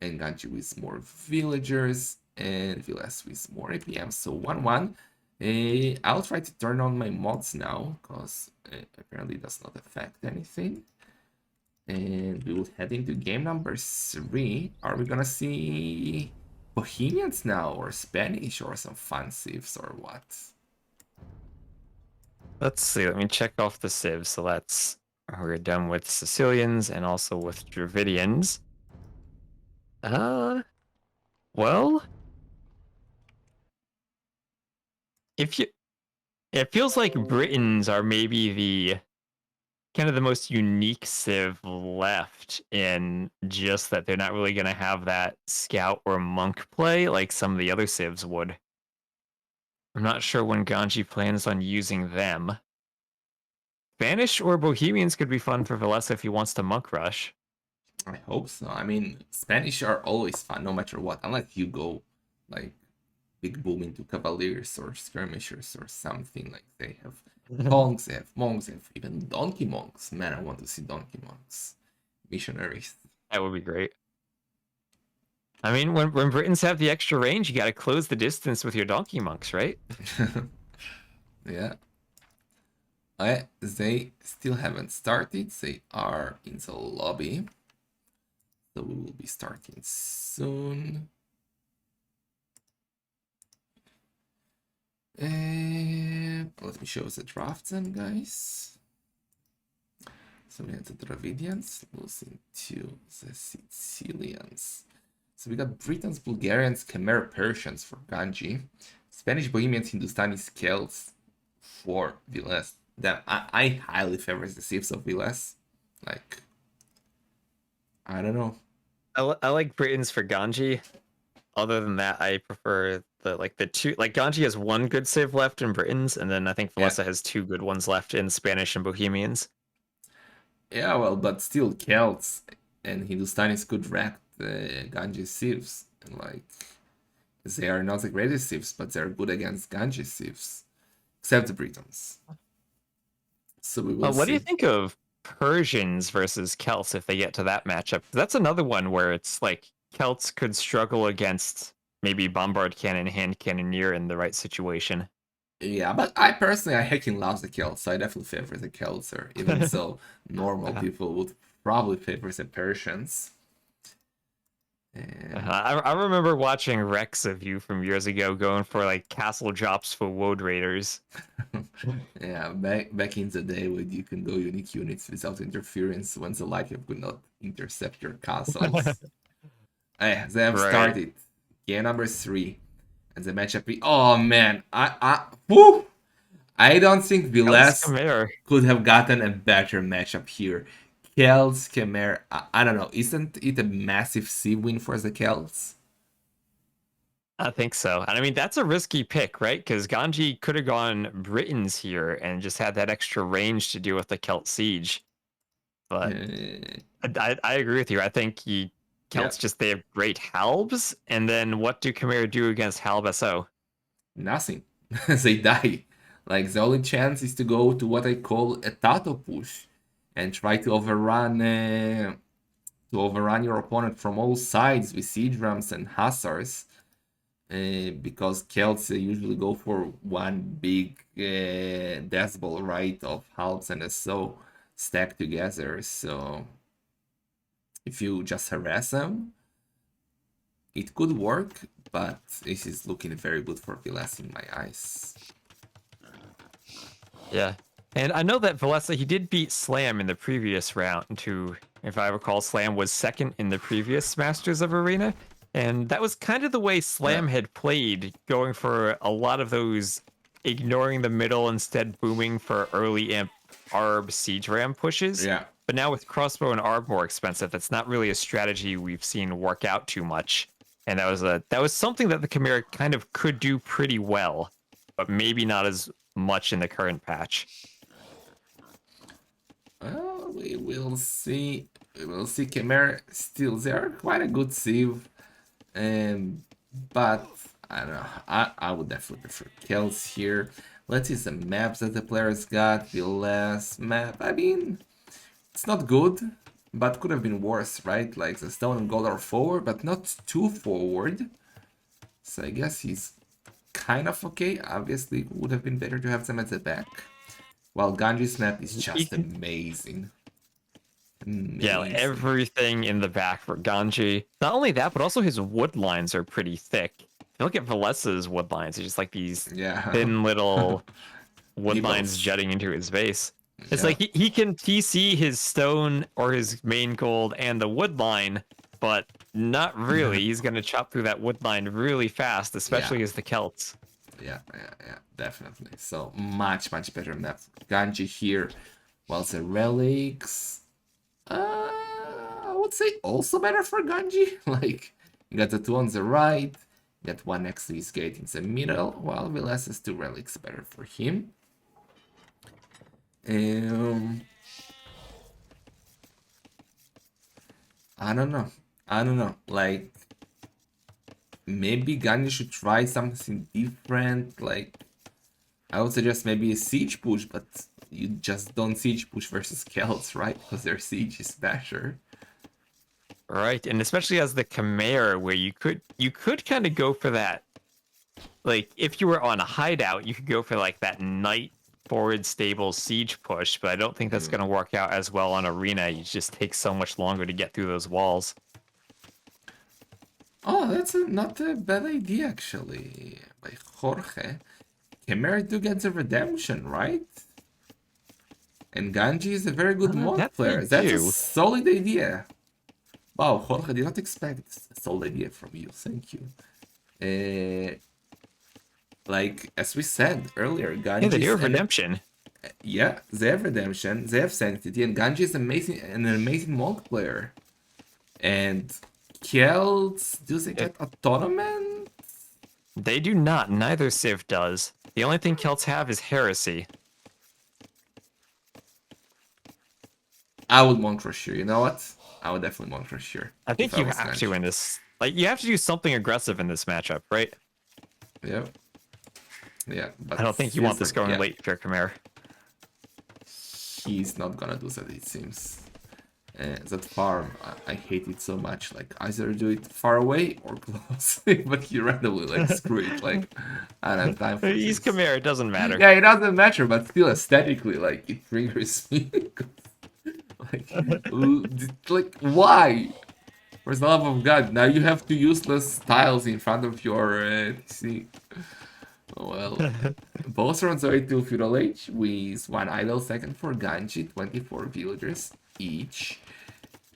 Speaker 1: and Ganji with more villagers, and Villese with more APM. So 1-1. I'll try to turn on my mods now, because apparently it does not affect anything. And we will head into game number 3. Are we gonna see Bohemians now, or Spanish, or some fun civs, or what?
Speaker 2: Let's see. Let me check off the civs. So we're done with Sicilians and also with Dravidians. Uh, well, if you, it feels like Britons are maybe the kind of the most unique civ left in just that they're not really going to have that scout or monk play like some of the other civs would. I'm not sure when Ganji plans on using them. Spanish or Bohemians could be fun for Villese if he wants to monk rush.
Speaker 1: I hope so. I mean, Spanish are always fun, no matter what, unless you go like big boom into cavaliers or skirmishers or something. Like, they have monks, they have even donkey monks. Man, I want to see donkey monks, missionaries.
Speaker 2: That would be great. I mean, when Britons have the extra range, you got to close the distance with your donkey monks, right?
Speaker 1: Yeah. They still haven't started. They are in the lobby, so we will be starting soon. Let me show the draft then, guys. So we had the Dravidians losing to the Sicilians. So we got Britons, Bulgarians, Khmer Persians for Ganji, Spanish, Bohemians, Hindustani, Celts for Villese. I highly favor the Civs of Villese. Like, I don't know.
Speaker 2: I like Britons for Ganji. Other than that, I prefer the two. Like Ganji has one good civ left in Britons, and then I think
Speaker 1: Yeah.
Speaker 2: Villese has two good ones left in Spanish and Bohemians.
Speaker 1: Yeah, well, but still, Celts and Hindustanis could wreck the Ganji Civs. And, like, they are not the greatest Civs, but they're good against Ganji Civs. Except the Britons. So we will
Speaker 2: What do you
Speaker 1: see.
Speaker 2: think of Persians versus Celts if they get to that matchup? That's another one where it's like Celts could struggle against maybe Bombard Cannon, Hand Cannoneer in the right situation.
Speaker 1: Yeah, but I personally, I heckin' love the Celts, so I definitely favor the Celts, or even so, normal
Speaker 2: Uh-huh.
Speaker 1: people would probably favor the Persians. And
Speaker 2: I remember watching Rex of you from years ago going for like castle drops for Woad Raiders.
Speaker 1: yeah, back in the day when you can go unique units without interference when the light could not intercept your castles. They have
Speaker 2: Right.
Speaker 1: started. Game number 3. And the matchup. Oh man, whew! I don't think
Speaker 2: Celts
Speaker 1: Villese
Speaker 2: Khmer.
Speaker 1: could have gotten a better matchup here. Celts, Khmer, I don't know. Isn't it a massive C win for the Celts?
Speaker 2: I think so. And I mean, that's a risky pick, right? Because Ganji could have gone Britons here and just had that extra range to deal with the Celt siege. But
Speaker 1: Uh,
Speaker 2: I agree with you. I think
Speaker 1: yeah,
Speaker 2: Celts just they have great halbs, and then what do Khmer do against halb SO?
Speaker 1: nothing. They die. Like the only chance is to go to what I call a Tato push and try to overrun your opponent from all sides with siege drums and hussars. Because Celts usually go for one big death ball, right, of halves and SO stacked together. So if you just harass them, it could work, but this is looking very good for Vilas in my eyes.
Speaker 2: Yeah. And I know that Villese, he did beat Slam in the previous round to, if I recall, Slam was second in the previous Masters of Arena. And that was kind of the way
Speaker 1: Uh,
Speaker 2: Slam had played, going for a lot of those ignoring the middle, instead booming for early imp ARB siege ram pushes.
Speaker 1: yeah.
Speaker 2: But now with crossbow and ARB more expensive, that's not really a strategy we've seen work out too much. And that was something that the Chimera kind of could do pretty well, but maybe not as much in the current patch.
Speaker 1: Well, we will see. We will see. Chimera still, they are quite a good sieve. But I don't know. I would definitely prefer kills here. Let's see some maps that the players got. The last map. I mean, it's not good, but could have been worse, right? Like the stone and gold are forward, but not too forward. So I guess he's kind of okay. Obviously, would have been better to have them at the back. While Ganji's map is just amazing.
Speaker 2: Yeah, like
Speaker 1: Amazing.
Speaker 2: everything in the back for Ganji. Not only that, but also his wood lines are pretty thick. If you look at Valesa's wood lines, it's just like these
Speaker 1: Yeah.
Speaker 2: thin little wood lines
Speaker 1: Nibbles.
Speaker 2: jutting into his base. It's
Speaker 1: Yeah.
Speaker 2: like he can TC his stone or his main gold and the wood line, but not really. He's going to chop through that wood line really fast,
Speaker 1: Yeah.
Speaker 2: especially as the Celts.
Speaker 1: Yeah, definitely. So much better map. Ganji here, while the relics, I would say also better for Ganji. Like you got the two on the right, you got one next to his gate in the middle, while Vilas 2 relics better for him. Um, I don't know. I don't know. Like maybe Ganji should try something different. Like I would suggest maybe a siege push, but you just don't siege push versus Celts, right? Because their siege is better.
Speaker 2: Right, and especially as the Chimera, where you could kind of go for that. Like if you were on a hideout, you could go for like that knight forward stable siege push, but I don't think that's
Speaker 1: Mm.
Speaker 2: going to work out as well on arena. You just take so much longer to get through those walls.
Speaker 1: Oh, not a bad idea, actually. By Jorge. Chimera do get the redemption, right? And Ganji is a very good monk
Speaker 2: That they
Speaker 1: player. That's a
Speaker 2: do.
Speaker 1: solid idea. Wow, Jorge, did not expect a solid idea from you. Thank you. Uh, like, as we said earlier,
Speaker 2: Yeah, they do
Speaker 1: Ganji's
Speaker 2: have
Speaker 1: an
Speaker 2: redemption.
Speaker 1: yeah, they have redemption, they have sanctity, and Ganji is an amazing monk player. And Celts, do they
Speaker 2: It,
Speaker 1: get autonomous?
Speaker 2: they do not. Neither Civ does. The only thing Celts have is heresy.
Speaker 1: I would monk rush here. You know what? I would definitely monk rush here
Speaker 2: I
Speaker 1: if
Speaker 2: think
Speaker 1: I
Speaker 2: you
Speaker 1: was
Speaker 2: have to
Speaker 1: Ganji.
Speaker 2: in this. Like you have to do something aggressive in this matchup, right?
Speaker 1: Yeah, yeah,
Speaker 2: I
Speaker 1: but
Speaker 2: don't think you want
Speaker 1: here's
Speaker 2: this
Speaker 1: the
Speaker 2: going
Speaker 1: yeah,
Speaker 2: late for Khmer.
Speaker 1: he's not gonna do that. It seems. That farm, I hate it so much. Like either do it far away or close. But he randomly like screw it. Like I don't have time for
Speaker 2: He's
Speaker 1: this.
Speaker 2: Khmer, it doesn't matter.
Speaker 1: Yeah, it doesn't matter, but still aesthetically, like it triggers me. like, like why? For the love of God! Now you have two useless tiles in front of your TC. Well, both runs away to Feudal Age with one idle second for Ganji, 24 villagers each.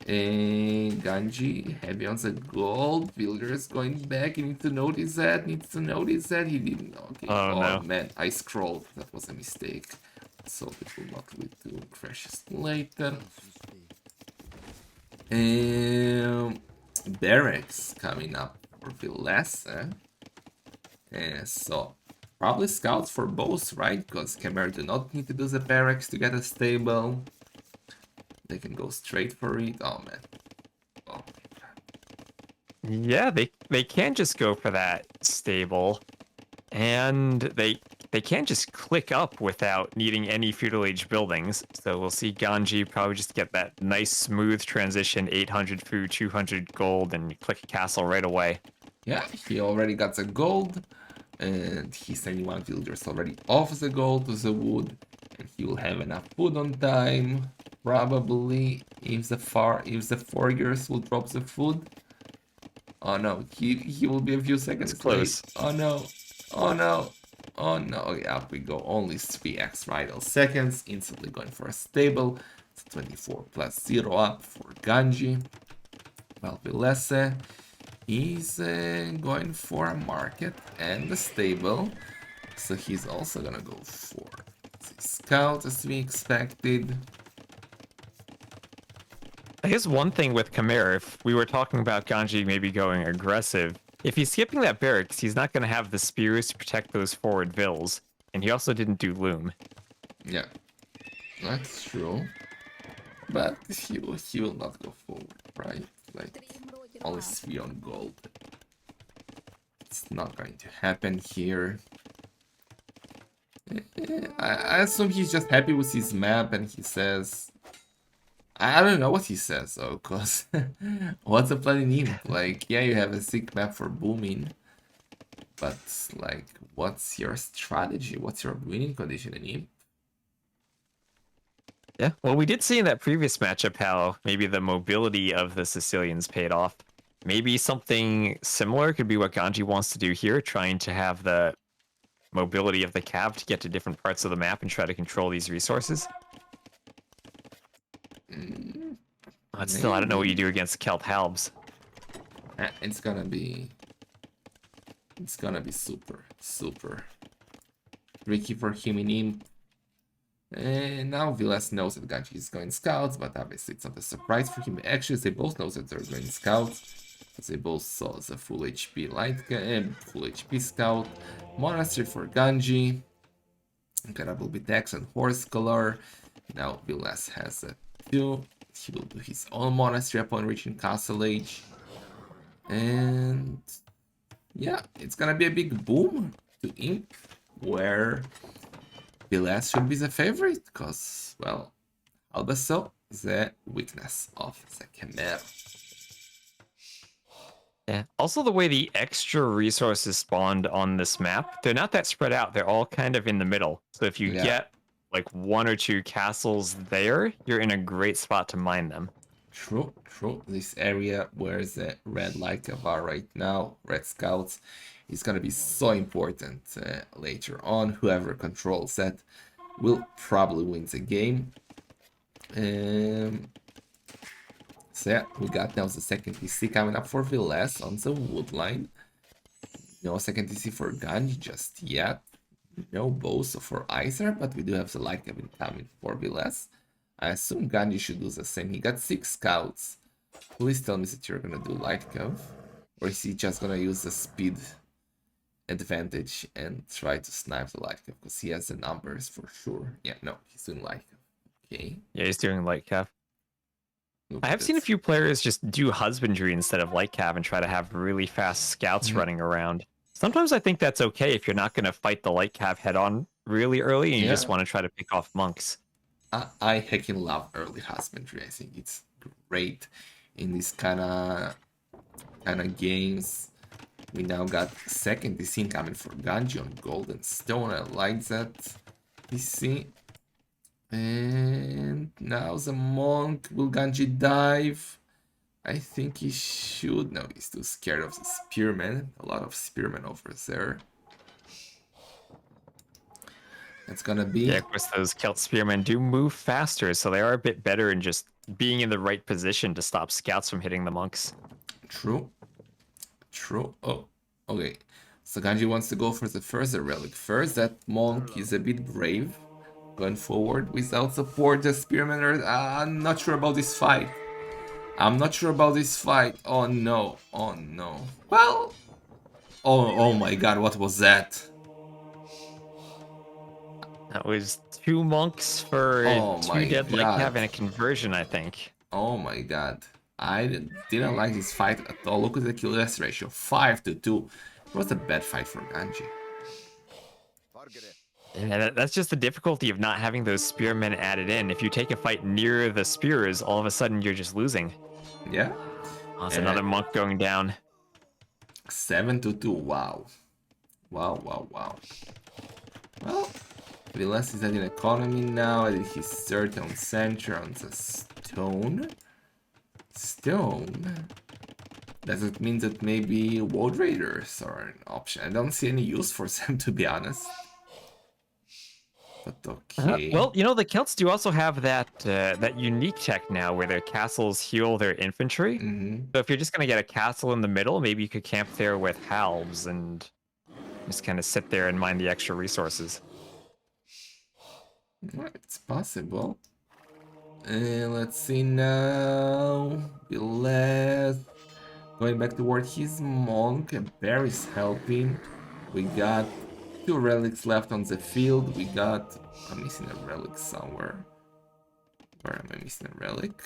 Speaker 1: And Ganji heavy on the gold. Villagers going back. You need to notice that. Needs to notice that. He didn't. Okay.
Speaker 2: Oh,
Speaker 1: Oh
Speaker 2: no.
Speaker 1: man, I scrolled. That was a mistake. So it will not lead to crashes later. Barracks coming up for Villese. So probably scouts for both, right? Because Khmer do not need to do the barracks to get a stable. They can go straight for it. Oh man. Oh.
Speaker 2: Yeah, they can just go for that stable, and they can just click up without needing any feudal age buildings. So we'll see Ganji probably just get that nice smooth transition, 800 food, 200 gold, and click a castle right away.
Speaker 1: Yeah, he already got the gold, and he's sending one villagers already off the gold to the wood, and he will have enough food on time. Probably if the 4 years will drop the food. Oh no, he will be a few seconds
Speaker 2: It's close.
Speaker 1: late. Oh no. Oh no. Oh no. Okay, up we go. Only 3 extra idle seconds. Instantly going for a stable. It's 24 plus 0 up for Ganji. Well, Villese is going for a market and a stable. So he's also gonna go for the scout as we expected.
Speaker 2: I guess one thing with Khmer, if we were talking about Ganji maybe going aggressive, if he's skipping that barracks, he's not going to have the spears to protect those forward vills, and he also didn't do loom.
Speaker 1: Yeah, that's true. But he will not go forward, right? Like, only 3 on gold. It's not going to happen here. I assume he's just happy with his map and he says... I don't know what he says though, cause what's the plan in Imp? Like, yeah, you have a sick map for booming, but like, what's your strategy? What's your winning condition in Imp?
Speaker 2: Yeah, well, we did see in that previous matchup how maybe the mobility of the Sicilians paid off. Maybe something similar could be what Ganji wants to do here, trying to have the mobility of the Cav to get to different parts of the map and try to control these resources. But still, I don't know what you do against Celt Halbs.
Speaker 1: It's gonna be super tricky for him in Imp. And now Villese knows that Ganji is going scouts, but obviously it's not a surprise for him. Actually, they both know that they're going scouts. They both saw the full HP full HP scout. Monastery for Ganji. Incredible Bitex and Horse Color. Now Villese has a 2. He will do his own monastery upon reaching Castle Age. And yeah, it's gonna be a big boom to Imp, where Villese should be the favorite, because, well, also the weakness of the Khmer.
Speaker 2: Yeah. Also, the way the extra resources spawned on this map, they're not that spread out. They're all kind of in the middle. So if you get like 1 or 2 castles there, you're in a great spot to mine them.
Speaker 1: True. This area where the red light are right now, red scouts, is gonna be so important later on. Whoever controls that will probably win the game. So yeah, we got now the second TC coming up for Villese on the wood line. No second TC for Ganji just yet. No bows for either, but we do have the light cabin coming for Villese. I assume Ganji should do the same. He got 6 scouts. Please tell me that you're gonna do light cav. Or is he just gonna use the speed advantage and try to snipe the light cav? Because he has the numbers for sure. Yeah, no, he's doing light cav. Okay.
Speaker 2: Yeah, he's doing light cav. I have seen a few players just do husbandry instead of light cav and try to have really fast scouts running around. Sometimes I think that's okay if you're not going to fight the light cav head on really early and you just want to try to pick off monks.
Speaker 1: I heckin' love early husbandry. I think it's great in this kind of games. We now got second DC coming for Ganji on Golden Stone. I like that DC. And now the monk. Will Ganji dive? I think he should. No, he's too scared of the spearmen. A lot of spearmen over there. It's gonna be...
Speaker 2: Yeah, of course, those Celt Spearmen do move faster, so they are a bit better in just being in the right position to stop scouts from hitting the monks.
Speaker 1: True. True. Oh, okay. So Ganji wants to go for the further relic first. That monk is a bit brave. Going forward without support. The spearmen are... I'm not sure about this fight. I'm not sure about this fight. Oh no. Oh no. Well... Oh my god, what was that?
Speaker 2: That was 2 monks for
Speaker 1: Oh
Speaker 2: 2
Speaker 1: my
Speaker 2: dead like
Speaker 1: god.
Speaker 2: having a conversion, I think.
Speaker 1: Oh my god. I didn't like this fight at all. Look at the kill death ratio. 5-2. It was a bad fight for Ganji.
Speaker 2: Yeah, that's just the difficulty of not having those spearmen added in. If you take a fight near the spears, all of a sudden you're just losing.
Speaker 1: Yeah.
Speaker 2: Oh, it's another monk going down.
Speaker 1: 7-2. Wow. Wow. Well, Villese is at an economy now. And he's third on center on the stone. Stone? Does it mean that maybe World Raiders are an option? I don't see any use for them, to be honest. But okay.
Speaker 2: Well, you know, the Celts do also have that that unique tech now where their castles heal their infantry. So if you're just going to get a castle in the middle, maybe you could camp there with halves and just kind of sit there and mine the extra resources.
Speaker 1: Well, it's possible. Let's see now. Villese going back toward his monk, and Barry's helping. We got 2 relics left on the field. I'm missing a relic somewhere. Where am I missing a relic?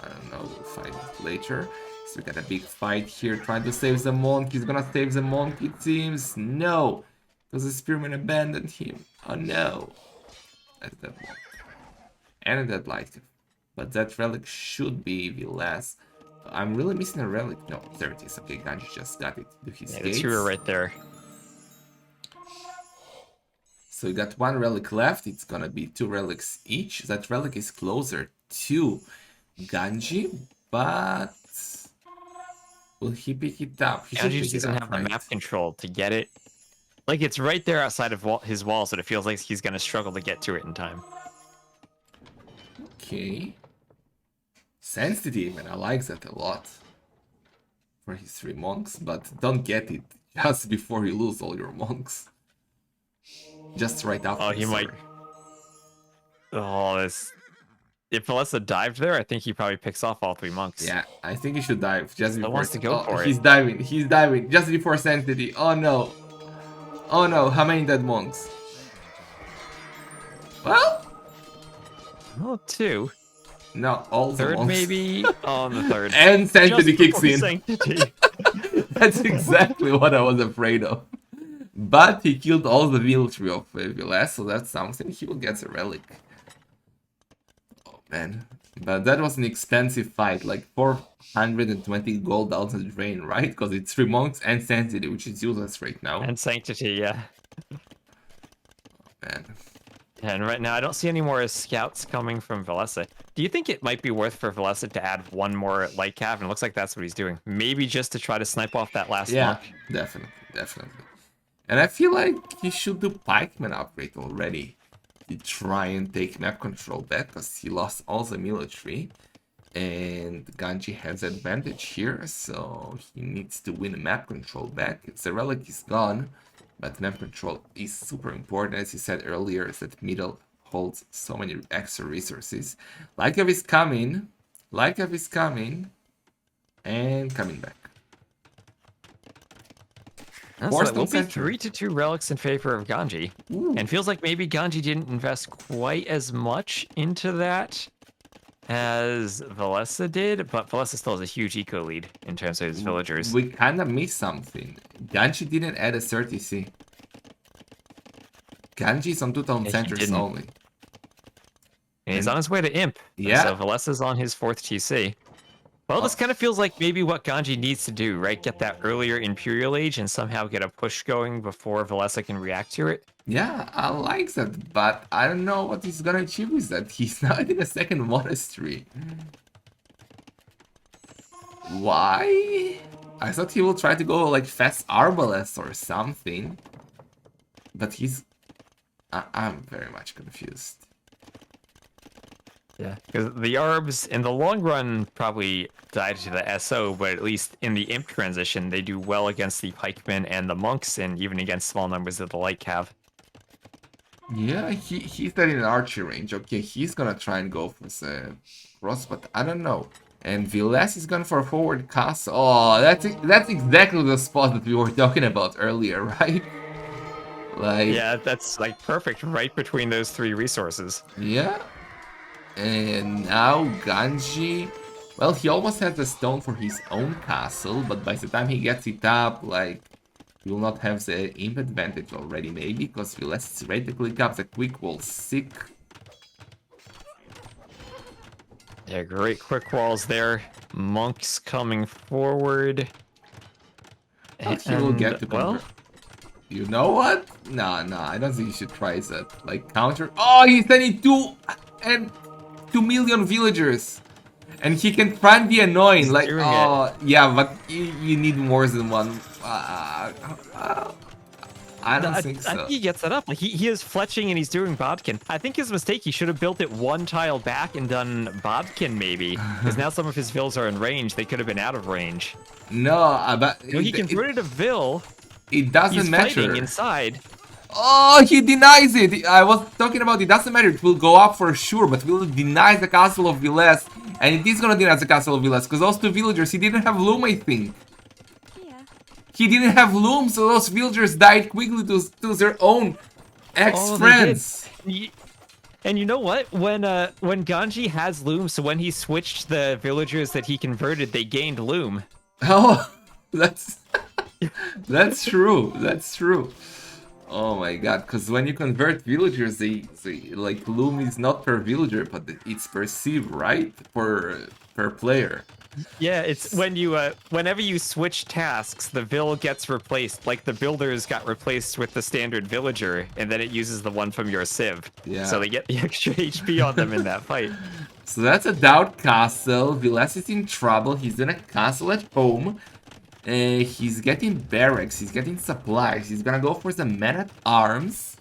Speaker 1: I don't know, we'll find it later. So we got a big fight here trying to save the monk. He's gonna save the monk, it seems. No! Because the spearman abandoned him. Oh no! That's that monk. And that light. But that relic should be Villese. I'm really missing a relic. No, there it is. Okay, Ganji just got it to his gates.
Speaker 2: The 2 are right there.
Speaker 1: So we got 1 relic left. It's gonna be 2 relics each. That relic is closer to Ganji, but will he pick it up? He should
Speaker 2: Ganji
Speaker 1: pick it
Speaker 2: doesn't
Speaker 1: up,
Speaker 2: have
Speaker 1: right?
Speaker 2: the map control to get it. Like, it's right there outside of his walls, but it feels like he's going to struggle to get to it in time.
Speaker 1: Okay. Sensitive, and I like that a lot. For his 3 monks, but don't get it just before you lose all your monks. Just right after.
Speaker 2: Oh, he might. Oh, this. If Villese dived there, I think he probably picks off all 3 monks.
Speaker 1: Yeah, I think he should dive just before.
Speaker 2: Wants to go for
Speaker 1: he's
Speaker 2: it.
Speaker 1: diving. He's diving just before Sanctity. Oh no. Oh no. How many dead monks? Well.
Speaker 2: Oh, 2.
Speaker 1: No, all the
Speaker 2: 3rd
Speaker 1: monks.
Speaker 2: maybe. Oh, the 3rd.
Speaker 1: And Sanctity kicks in.
Speaker 2: Sanctity.
Speaker 1: That's exactly what I was afraid of. But he killed all the military of Villese, so that's something. He will get a relic. Oh man. But that was an expensive fight, like 420 gold out of the drain, right? Because it's 3 monks and Sanctity, which is useless right now.
Speaker 2: And Sanctity, yeah.
Speaker 1: Oh, man.
Speaker 2: And right now, I don't see any more scouts coming from Villese. Do you think it might be worth for Villese to add 1 more light cav? And it looks like that's what he's doing. Maybe just to try to snipe off that last monk.
Speaker 1: Definitely. And I feel like he should do pikeman upgrade already. To try and take map control back, because he lost all the military. And Ganji has advantage here, so he needs to win map control back. The relic is gone, but map control is super important. As you said earlier, that middle holds so many extra resources. Lycav is coming. And coming back.
Speaker 2: So it will be 3-2 relics in favor of Ganji.
Speaker 1: Ooh.
Speaker 2: And feels like maybe Ganji didn't invest quite as much into that as Villese did, but Villese still has a huge eco lead in terms of his villagers.
Speaker 1: We kind of missed something. Ganji didn't add a 30C. Ganji is on 2 town centers only.
Speaker 2: And he's
Speaker 1: And
Speaker 2: on his way to Imp. So
Speaker 1: yeah,
Speaker 2: Villese is on his 4th TC. Well, this
Speaker 1: oh,
Speaker 2: kind of feels like maybe what Ganji needs to do, right? Get that earlier Imperial Age and somehow get a push going before Villese can react to it.
Speaker 1: yeah, I like that, but I don't know what he's gonna achieve with that. He's not in a second monastery. Why? I thought he will try to go like fast arbalest or something. But he's... I'm very much confused.
Speaker 2: Yeah. Because the Arbs, in the long run, probably died to the SO, but at least in the Imp transition, they do well against the Pikemen and the Monks, and even against small numbers of the Light Cav.
Speaker 1: Yeah, he's not in an archer range. Okay, he's gonna try and go for the cross, but I don't know. And Villese is going for a forward cast. Oh, that's exactly the spot that we were talking about earlier, right? Like,
Speaker 2: Yeah, that's like perfect right between those three resources.
Speaker 1: yeah. And now Ganji, well, he almost has the stone for his own castle, but by the time he gets it up, like, he will not have the imp advantage already, maybe, because Villese is ready to click up the quick wall sick.
Speaker 2: Yeah, great quick walls there. Monks coming forward.
Speaker 1: But he will get to
Speaker 2: well,
Speaker 1: convert. You know what? Nah, I don't think you should try that. Like, counter. Oh, he's sending 2 million villagers. And he can try and be annoying.
Speaker 2: he's
Speaker 1: Like,
Speaker 2: doing
Speaker 1: oh, yeah, but you need more than one. I don't think
Speaker 2: I
Speaker 1: so.
Speaker 2: think he gets that up. Like he is fletching and he's doing Bodkin. I think his mistake, he should have built it one tile back and done Bodkin maybe. Because now some of his vills are in range. They could have been out of range.
Speaker 1: No, but
Speaker 2: No, he converted a vill.
Speaker 1: it doesn't
Speaker 2: He's
Speaker 1: matter.
Speaker 2: fighting inside.
Speaker 1: Oh, he denies it. I was talking about it doesn't matter. It will go up for sure, but will deny the castle of Villese. And it is gonna deny the castle of Villese because those two villagers, he didn't have loom, I think. He didn't have loom, so those villagers died quickly to their own ex-friends.
Speaker 2: And you know what? When Ganji has loom, so when he switched the villagers that he converted, they gained loom.
Speaker 1: Oh, that's true. That's true. Oh my god, because when you convert villagers, they like loom is not per villager, but it's per sieve, right? Per player.
Speaker 2: Yeah, it's when you whenever you switch tasks, the vill gets replaced. Like the builders got replaced with the standard villager, and then it uses the one from your civ.
Speaker 1: Yeah.
Speaker 2: So they get the extra HP on them in that fight.
Speaker 1: So that's a doubt castle. Villese is in trouble. He's in a castle at home. He's getting barracks. He's getting supplies. He's gonna go for the men-at-arms.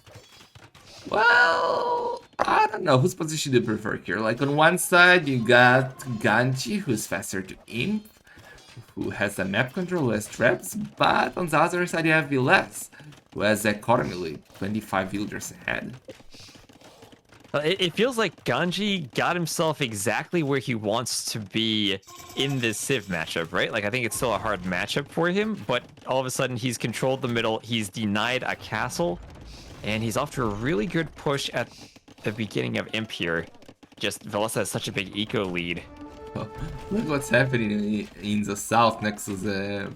Speaker 1: Well, I don't know. Whose position do you prefer here? Like, on one side, you got Ganji, who's faster to Imp, who has a map control, less traps, but on the other side, you have Villese, who has economy lead, 25 villagers ahead.
Speaker 2: It feels like Ganji got himself exactly where he wants to be in this Civ matchup, right? Like, I think it's still a hard matchup for him, but all of a sudden he's controlled the middle, he's denied a castle, and he's off to a really good push at the beginning of Imp here. Just, Villese has such a big eco lead.
Speaker 1: Oh, look what's happening in the south next to the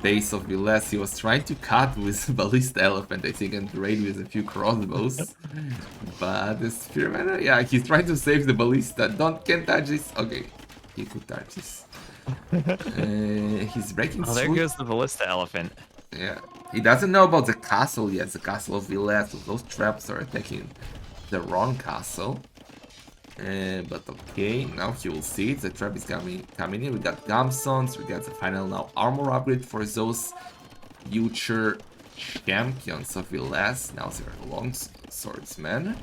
Speaker 1: base of Villese. He was trying to cut with Ballista Elephant, I think, and raid with a few crossbows. But the Spearman, yeah, he's trying to save the Ballista. Can't touch this. Okay, he could touch this. He's breaking through.
Speaker 2: Oh, there goes the Ballista Elephant.
Speaker 1: Yeah, he doesn't know about the castle yet, the castle of Villese. So those traps are attacking the wrong castle. But okay, now he will see it. The trap is coming in. We got Gamsons, we got the final now armor upgrade for those future champions of Villese. Now they're long swordsmen.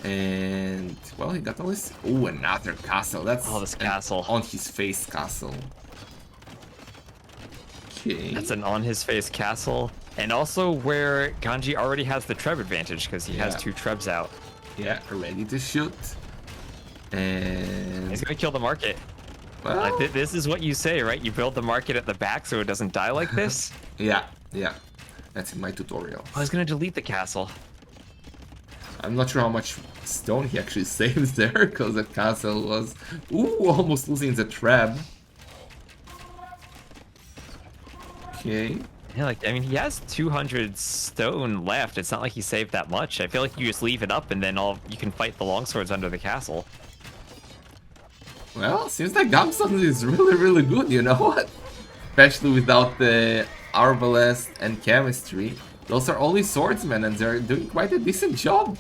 Speaker 1: And well, he got all this. Oh, another castle. That's
Speaker 2: this castle
Speaker 1: on his face castle. Okay.
Speaker 2: That's an on his face castle, and also where Ganji already has the treb advantage because he has 2 trebs out.
Speaker 1: Yeah, ready to shoot. And
Speaker 2: he's gonna kill the market.
Speaker 1: Well,
Speaker 2: like, this is what you say, right? You build the market at the back so it doesn't die like this.
Speaker 1: yeah. That's in my tutorial.
Speaker 2: I was gonna delete the castle.
Speaker 1: I'm not sure how much stone he actually saves there, because that castle was almost losing the trap. Okay.
Speaker 2: Yeah, like I mean, he has 200 stone left. It's not like he saved that much. I feel like you just leave it up, and then all you can fight the longswords under the castle.
Speaker 1: Well, seems like Gamson is really good, you know what? Especially without the Arbalest and Chemistry. Those are only swordsmen and they're doing quite a decent job.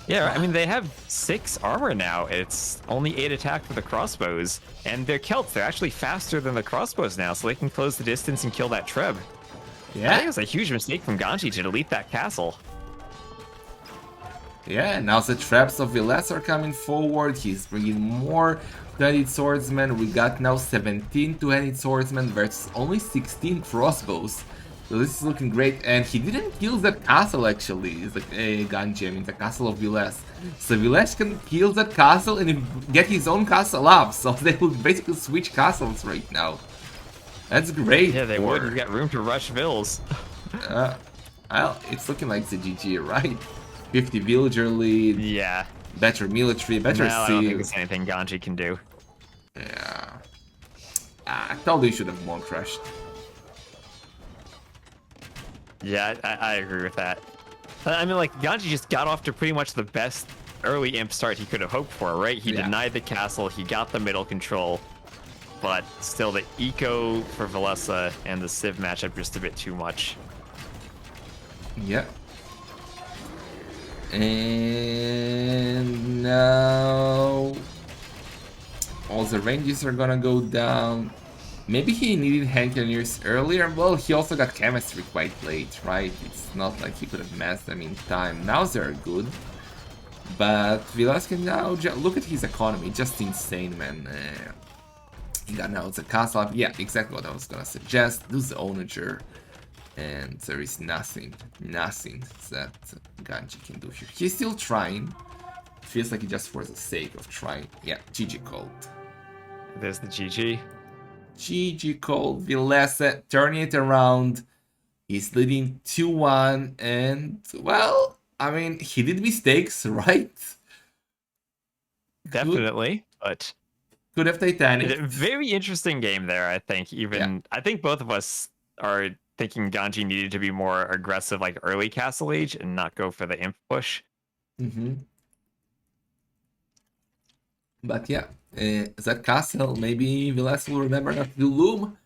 Speaker 2: Yeah, I mean they have 6 armor now. It's only 8 attack for the crossbows, and they're Celts. They're actually faster than the crossbows now, so they can close the distance and kill that Treb. I think
Speaker 1: Yeah,
Speaker 2: it was a huge mistake from Ganji to delete that castle.
Speaker 1: yeah, now the traps of Villese are coming forward. He's bringing more two-handed swordsmen. We got now 17 two-handed swordsmen versus only 16 crossbows. So this is looking great. And he didn't kill that castle actually. It's like Ganji, I mean the castle of Villese. So Villese can kill that castle and get his own castle up. So they will basically switch castles right now. That's great.
Speaker 2: Yeah, they would. You got room to rush Villes.
Speaker 1: Uh, well, it's looking like the GG, right? 50 villager lead,
Speaker 2: Yeah.
Speaker 1: better military, better
Speaker 2: No, I don't think
Speaker 1: seal.
Speaker 2: there's anything Ganji can do.
Speaker 1: Yeah. I thought they should have more crushed.
Speaker 2: Yeah, I agree with that. I mean, like, Ganji just got off to pretty much the best early imp start he could have hoped for, right? He
Speaker 1: Yeah.
Speaker 2: denied the castle, he got the middle control, but still the eco for Villese and the Civ matchup just a bit too much.
Speaker 1: Yeah. And now all the ranges are gonna go down. Maybe he needed Hankeneers earlier. Well, he also got chemistry quite late, right? It's not like he could have massed them in time. Now they're good. But Vilas can now look at his economy, just insane, man. He got now the castle up. Yeah, exactly what I was gonna suggest. Do the onager. And there is nothing that Ganji can do here. He's still trying. Feels like he just for the sake of trying. Yeah, GG called.
Speaker 2: There's the GG.
Speaker 1: GG called. Villese turning it around. He's leading 2-1. And, well, I mean, he did mistakes, right?
Speaker 2: Definitely, but
Speaker 1: Could have Titanic.
Speaker 2: very interesting game there, I think. I think both of us are thinking Ganji needed to be more aggressive like early Castle Age and not go for the imp push.
Speaker 1: But yeah, that castle, maybe Vilas will remember not to do Loom.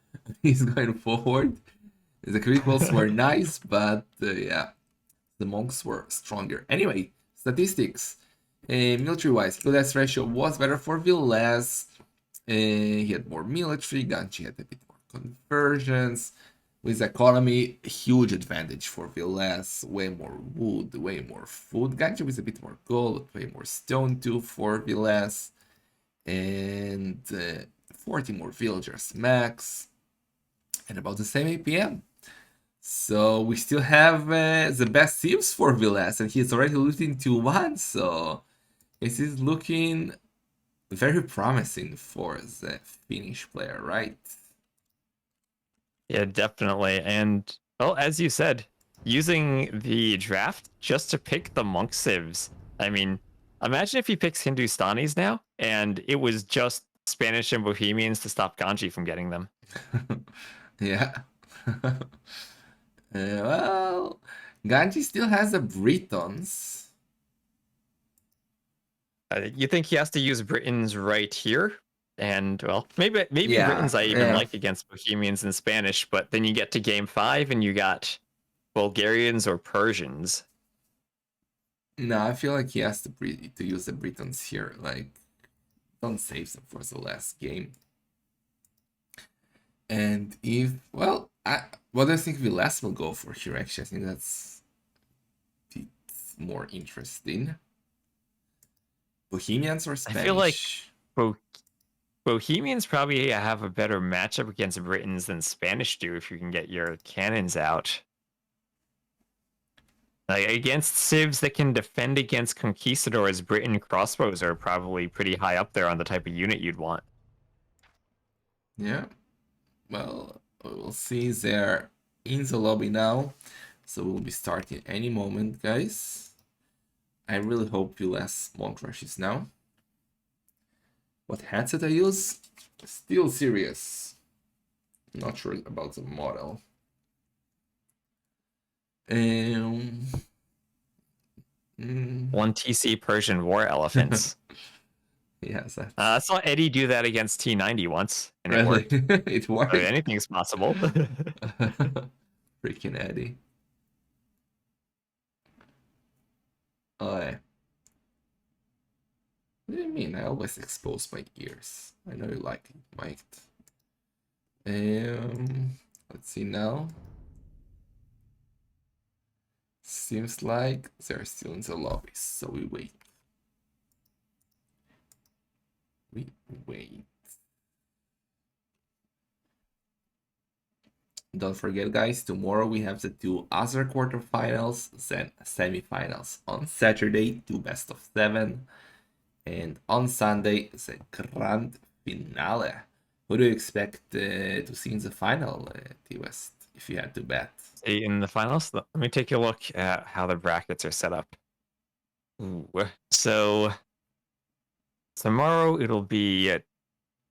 Speaker 1: He's going forward. The criticals were nice, but yeah, the monks were stronger. Anyway, statistics. Military-wise, Vilas ratio was better for Vilas. He had more military, Ganji had a bit more conversions. With economy, huge advantage for Vilas. Way more wood, way more food. Ganji with a bit more gold, way more stone too for Vilas. And 40 more villagers max. And about the same APM. So we still have the best teams for Vilas, and he's already losing 2-1. So this is looking very promising for the Finnish player, right?
Speaker 2: Yeah, definitely. And well, as you said, using the draft just to pick the monk civs. I mean, imagine if he picks Hindustanis now, and it was just Spanish and Bohemians to stop Ganji from getting them.
Speaker 1: Yeah. Well, Ganji still has the Britons.
Speaker 2: You think he has to use Britons right here? And well, maybe
Speaker 1: Yeah,
Speaker 2: Britons I even
Speaker 1: yeah.
Speaker 2: like against Bohemians and Spanish, but then you get to game 5 and you got Bulgarians or Persians.
Speaker 1: No, I feel like he has to use the Britons here. Like, don't save them for the last game. And if, well, what do I think Vilas will go for here? Actually, I think that's more interesting. Bohemians or Spanish?
Speaker 2: I feel like Bohemians probably have a better matchup against Britons than Spanish do if you can get your cannons out. Like against civs that can defend against conquistadors, Briton crossbows are probably pretty high up there on the type of unit you'd want.
Speaker 1: Yeah. Well, we'll see. They're in the lobby now, so we'll be starting any moment, guys. I really hope you less monk rushes now. What headset I use? Still serious. Not sure about the model. Um, mm,
Speaker 2: One TC Persian war elephants.
Speaker 1: yes,
Speaker 2: I
Speaker 1: that's
Speaker 2: saw Eddie do that against T90 once, and it
Speaker 1: really
Speaker 2: worked.
Speaker 1: it
Speaker 2: So
Speaker 1: worked.
Speaker 2: anything's possible.
Speaker 1: Freaking Eddie. Oh, what do you mean? I always expose my ears. I know you like it, Mike. Let's see now. Seems like they're still in the lobby, so we wait. We wait. Don't forget, guys, tomorrow we have the two other quarterfinals, then semifinals. On Saturday, two best of 7, and on Sunday, the grand finale. Who do you expect to see in the final, T-West, if you had to bet?
Speaker 2: In the finals, let me take a look at how the brackets are set up. Ooh. So tomorrow it'll be at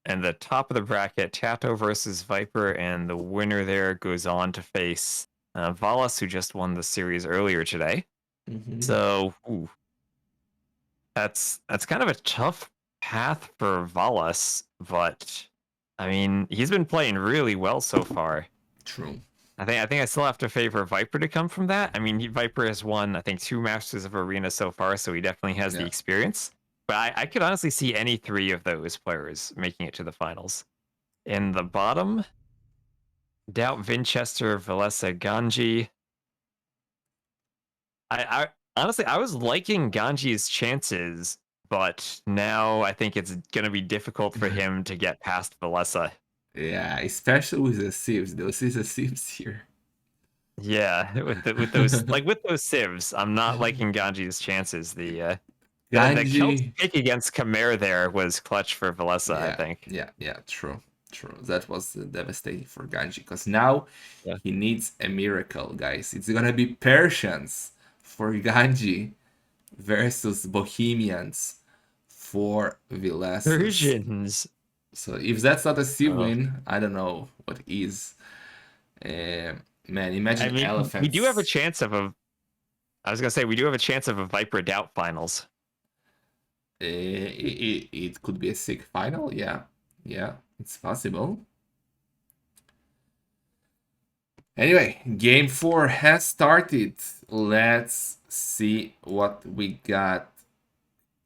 Speaker 2: the top of the bracket, Tato versus Viper, and the winner there goes on to face Valas, who just won the series earlier today.
Speaker 1: Mm-hmm.
Speaker 2: So that's kind of a tough path for Valas, but I mean he's been playing really well so far.
Speaker 1: True.
Speaker 2: I think I still have to favor Viper to come from that. I mean, Viper has won, I think, 2 Masters of Arena so far, so he definitely has the
Speaker 1: Yeah.
Speaker 2: experience. But I could honestly see any 3 of those players making it to the finals. In the bottom, doubt Vinchester, Villese, Ganji. I honestly I was liking Ganji's chances, but now I think it's gonna be difficult for him to get past Villese.
Speaker 1: Yeah, especially with the sieves. Those is the sieves here.
Speaker 2: Yeah, with those civs, I'm not liking Ganji's chances. The Celts
Speaker 1: Ganji.
Speaker 2: pick against Khmer there was clutch for Vallessa, I
Speaker 1: Yeah,
Speaker 2: think.
Speaker 1: yeah, true, true. That was devastating for Ganji because now
Speaker 2: Yeah.
Speaker 1: he needs a miracle, guys. It's gonna be Persians for Ganji versus Bohemians for Villes's.
Speaker 2: Persians.
Speaker 1: So if that's not a C
Speaker 2: Oh.
Speaker 1: win, I don't know what is. Man,
Speaker 2: I
Speaker 1: imagine
Speaker 2: mean, we do have a
Speaker 1: elephants.
Speaker 2: chance of a. I was gonna say we do have a chance of a Viper Doubt finals.
Speaker 1: It could be a sick final. Yeah, yeah, it's possible. Anyway, game 4 has started. Let's see what we got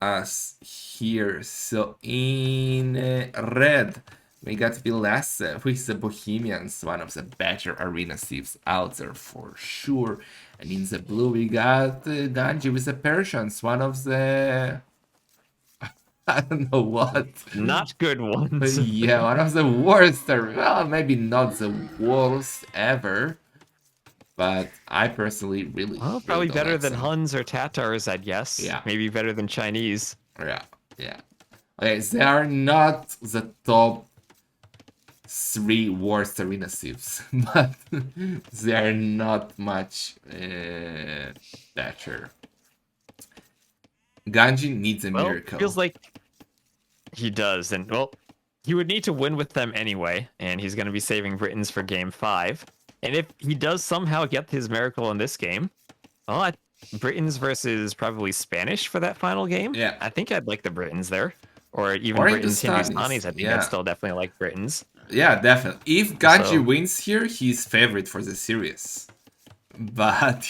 Speaker 1: us here. So in red, we got Villese with the Bohemians, one of the better arena thieves out there for sure. And in the blue, we got Ganji with the Persians, one of the I don't know what.
Speaker 2: Not good ones.
Speaker 1: Yeah, one of the worst. Well, maybe not the worst ever, but I personally really,
Speaker 2: Well,
Speaker 1: really
Speaker 2: probably
Speaker 1: don't
Speaker 2: better
Speaker 1: like
Speaker 2: than
Speaker 1: them.
Speaker 2: Huns or Tatars, I'd guess.
Speaker 1: Yeah,
Speaker 2: Maybe better than Chinese.
Speaker 1: yeah, yeah. Okay, they are not the top 3 worst arena thieves, but they are not much better. Ganji needs a
Speaker 2: Well, feels
Speaker 1: miracle.
Speaker 2: like he does, and well, he would need to win with them anyway, and he's going to be saving Britons for game 5. And if he does somehow get his miracle in this game, well, Britons versus probably Spanish for that final game.
Speaker 1: Yeah,
Speaker 2: I think I'd like the Britons there, or even
Speaker 1: or
Speaker 2: Britons
Speaker 1: Hindustanis.
Speaker 2: Hindustanis. I think I'd
Speaker 1: Yeah,
Speaker 2: still definitely like Britons.
Speaker 1: yeah, definitely. If Ganji
Speaker 2: So
Speaker 1: wins here, he's favorite for the series. But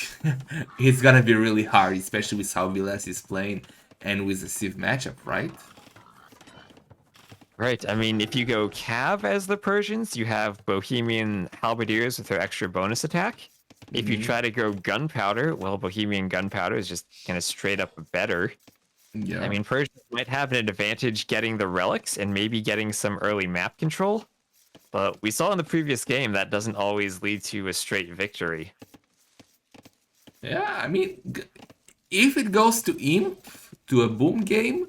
Speaker 1: it's gonna be really hard, especially with how Villese is playing and with the Civ matchup, right?
Speaker 2: right, I mean, if you go Cav as the Persians, you have Bohemian Halberdiers with their extra bonus attack. If you
Speaker 1: Mm-hmm.
Speaker 2: try to go Gunpowder, well, Bohemian Gunpowder is just kind of straight up better. I
Speaker 1: Yeah.
Speaker 2: mean, Persians might have an advantage getting the relics and maybe getting some early map control, but we saw in the previous game that doesn't always lead to a straight victory.
Speaker 1: Yeah, I mean, if it goes to Imp, to a boom game,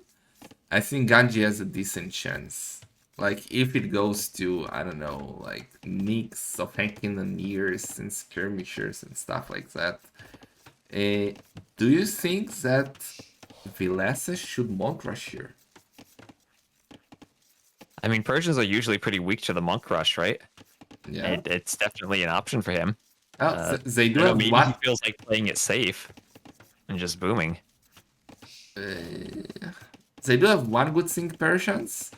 Speaker 1: I think Ganji has a decent chance. Like, if it goes to, I don't know, like, mix of hacking and years and skirmishers and stuff like that. Do you think that Villese should monk rush here?
Speaker 2: I mean, Persians are usually pretty weak to the monk rush, right?
Speaker 1: Yeah.
Speaker 2: It's definitely an option for him.
Speaker 1: Oh, they
Speaker 2: I
Speaker 1: do
Speaker 2: don't know,
Speaker 1: have
Speaker 2: maybe he
Speaker 1: one.
Speaker 2: feels like playing it safe and just booming.
Speaker 1: They do have one good thing, Persians,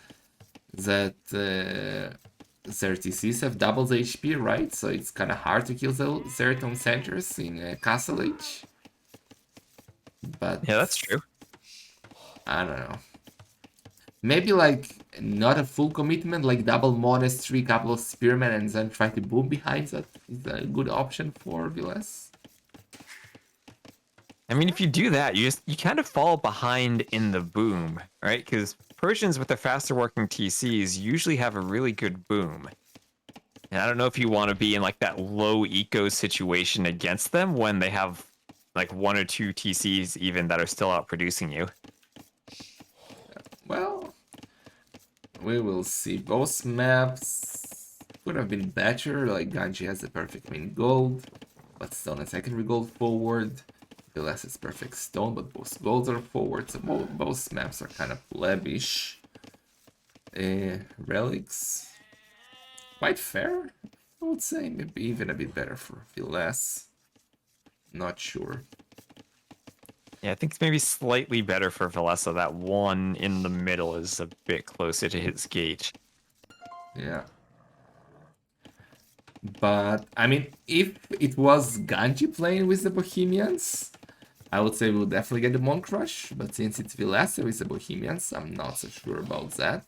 Speaker 1: that their TCs have double the HP, right? So it's kind of hard to kill the Zeraton centers in Castle Age. But
Speaker 2: Yeah, that's true.
Speaker 1: I don't know. Maybe like not a full commitment, like double monastery, couple of spearmen, and then try to boom behind that is a good option for Villese.
Speaker 2: I mean, if you do that, you kind of fall behind in the boom, right? Because Persians with the faster working TCs usually have a really good boom. And I don't know if you want to be in like that low eco situation against them when they have like 1 or 2 TCs even that are still outproducing you.
Speaker 1: Well, we will see. Both maps could have been better. Like Ganji has the perfect main gold, but still on a secondary gold forward. Villese is perfect stone, but both golds are forward, so both maps are kind of plebbish. Relics, quite fair, I would say. Maybe even a bit better for Villese. Not sure.
Speaker 2: Yeah, I think it's maybe slightly better for Villese. That one in the middle is a bit closer to his gauge.
Speaker 1: Yeah. But, I mean, if it was Ganji playing with the Bohemians, I would say we'll definitely get the Monk Rush. But since it's Villese with the Bohemians, I'm not so sure about that.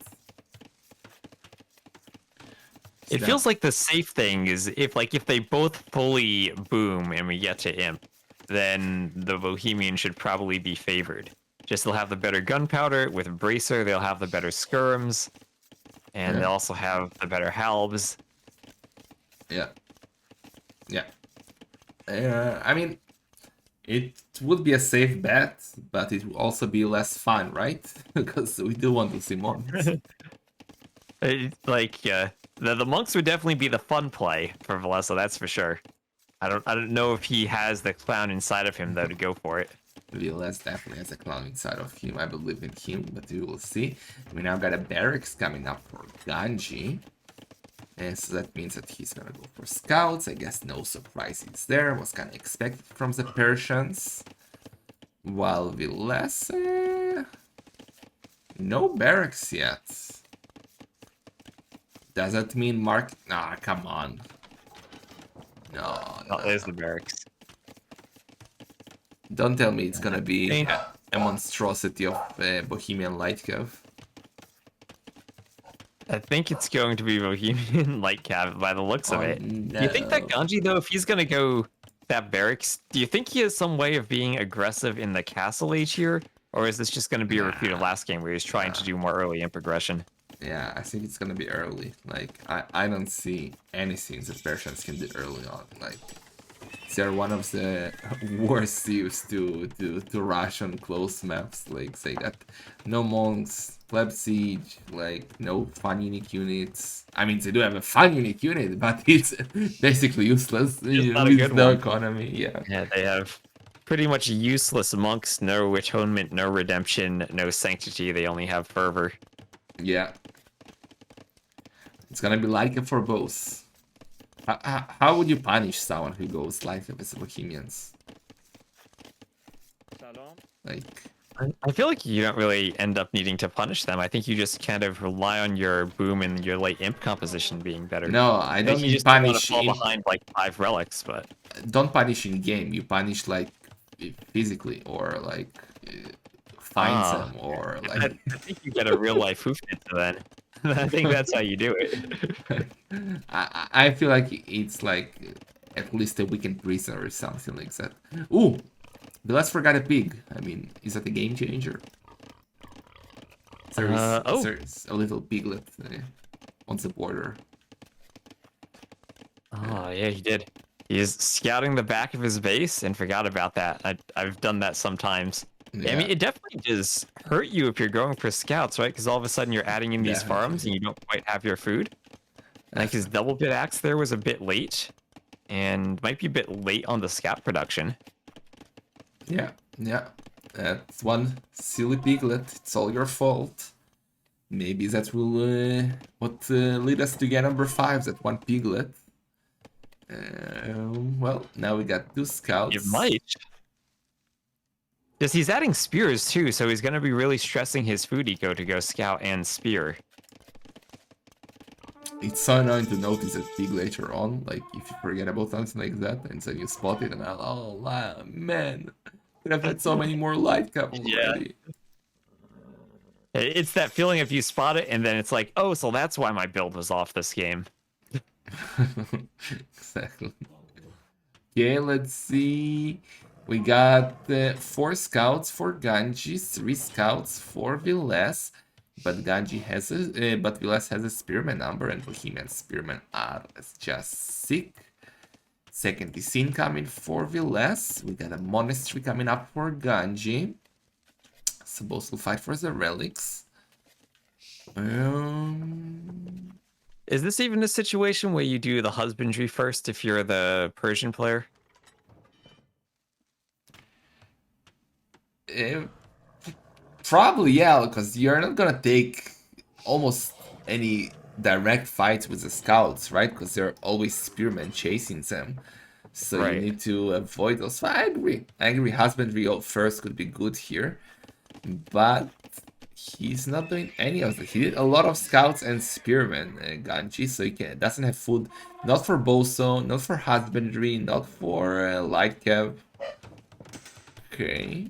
Speaker 2: It feels like the safe thing is if they both fully boom and we get to Imp, then the Bohemian should probably be favored. Just they'll have the better gunpowder with Bracer, they'll have the better skirms, and they'll also have the better halbs.
Speaker 1: Yeah. Yeah. I mean, it would be a safe bet, but it would also be less fun, right? Because we do want to see monks.
Speaker 2: The monks would definitely be the fun play for Villese, that's for sure. I don't know if he has the clown inside of him though to go for it.
Speaker 1: Villese definitely has a clown inside of him. I believe in him, but we will see. We now got a barracks coming up for Ganji. And so that means that he's gonna go for scouts. I guess no surprises there. Was kind of expected from the Persians. While Villese... no barracks yet. Does that mean Mark... Nah, come on. No,
Speaker 2: There's the barracks.
Speaker 1: Don't tell me it's gonna be a monstrosity of Bohemian Lightcove.
Speaker 2: I think it's going to be Bohemian Lightcap by the looks of it.
Speaker 1: No.
Speaker 2: Do you think that Ganji, though, if he's gonna go that barracks, do you think he has some way of being aggressive in the castle age here? Or is this just gonna be a repeat of last game where he's trying to do more early in progression?
Speaker 1: Yeah, I think it's gonna be early. Like, I don't see anything that Persians can do early on. Like, they're one of the worst used to rush on close maps. Like, they got no monks, pleb siege, like no fun unique units. I mean, they do have a fun unique unit, but it's basically useless with no economy.
Speaker 2: Yeah, they have pretty much useless monks, no atonement, no redemption, no sanctity. They only have fervor.
Speaker 1: Yeah. It's gonna be like it for both. How would you punish someone who goes like with the Bohemians? Like,
Speaker 2: I feel like you don't really end up needing to punish them. I think you just kind of rely on your boom and your late imp composition being better.
Speaker 1: no, I don't
Speaker 2: you
Speaker 1: mean
Speaker 2: just don't want
Speaker 1: punish.
Speaker 2: to fall behind like 5 relics, but
Speaker 1: Don't punish in game. You punish like physically or like find them or like.
Speaker 2: I think you get a real life hoofnitzer then. I think that's how you do it.
Speaker 1: I feel like it's like at least a weekend prisoner or something like that. Ooh, but let's forget a pig. I mean, is that a game changer? There's a little piglet on the border.
Speaker 2: Oh yeah, he did. He's scouting the back of his base and forgot about that. I've done that sometimes.
Speaker 1: Yeah.
Speaker 2: I mean, it definitely does hurt you if you're going for scouts, right? Because all of a sudden you're adding in these farms and you don't quite have your food. Like his double bit axe there was a bit late, and might be a bit late on the scout production.
Speaker 1: Yeah. That's one silly piglet. It's all your fault. Maybe that will what lead us to get number 5, that one piglet. Well, now we got 2
Speaker 2: It
Speaker 1: scouts.
Speaker 2: might. Because he's adding spears too, so he's going to be really stressing his food eco to go scout and spear.
Speaker 1: It's so annoying to notice that pig later on, like if you forget about something like that, and then you spot it, and man, could have had so many more light cap
Speaker 2: Yeah.
Speaker 1: already.
Speaker 2: It's that feeling if you spot it and then it's like, oh, so that's why my build was off this game.
Speaker 1: Exactly. Okay, let's see. We got 4 scouts for Ganji, 3 scouts for Villese, but Ganji has but Villese has a spearman number, and Bohemian spearmen are just sick. Second is incoming for Villese. We got a monastery coming up for Ganji. Supposed to fight for the relics.
Speaker 2: Is this even a situation where you do the husbandry first if you're the Persian player?
Speaker 1: Probably, yeah, because you're not gonna take almost any direct fights with the scouts, right? Because there are always spearmen chasing them. So you
Speaker 2: Right.
Speaker 1: need to avoid those. I agree. I agree. Husbandry first could be good here. But he's not doing any of it. He did a lot of scouts and spearmen, Ganji, so he doesn't have food. Not for Boso, not for husbandry, not for light cav. Okay.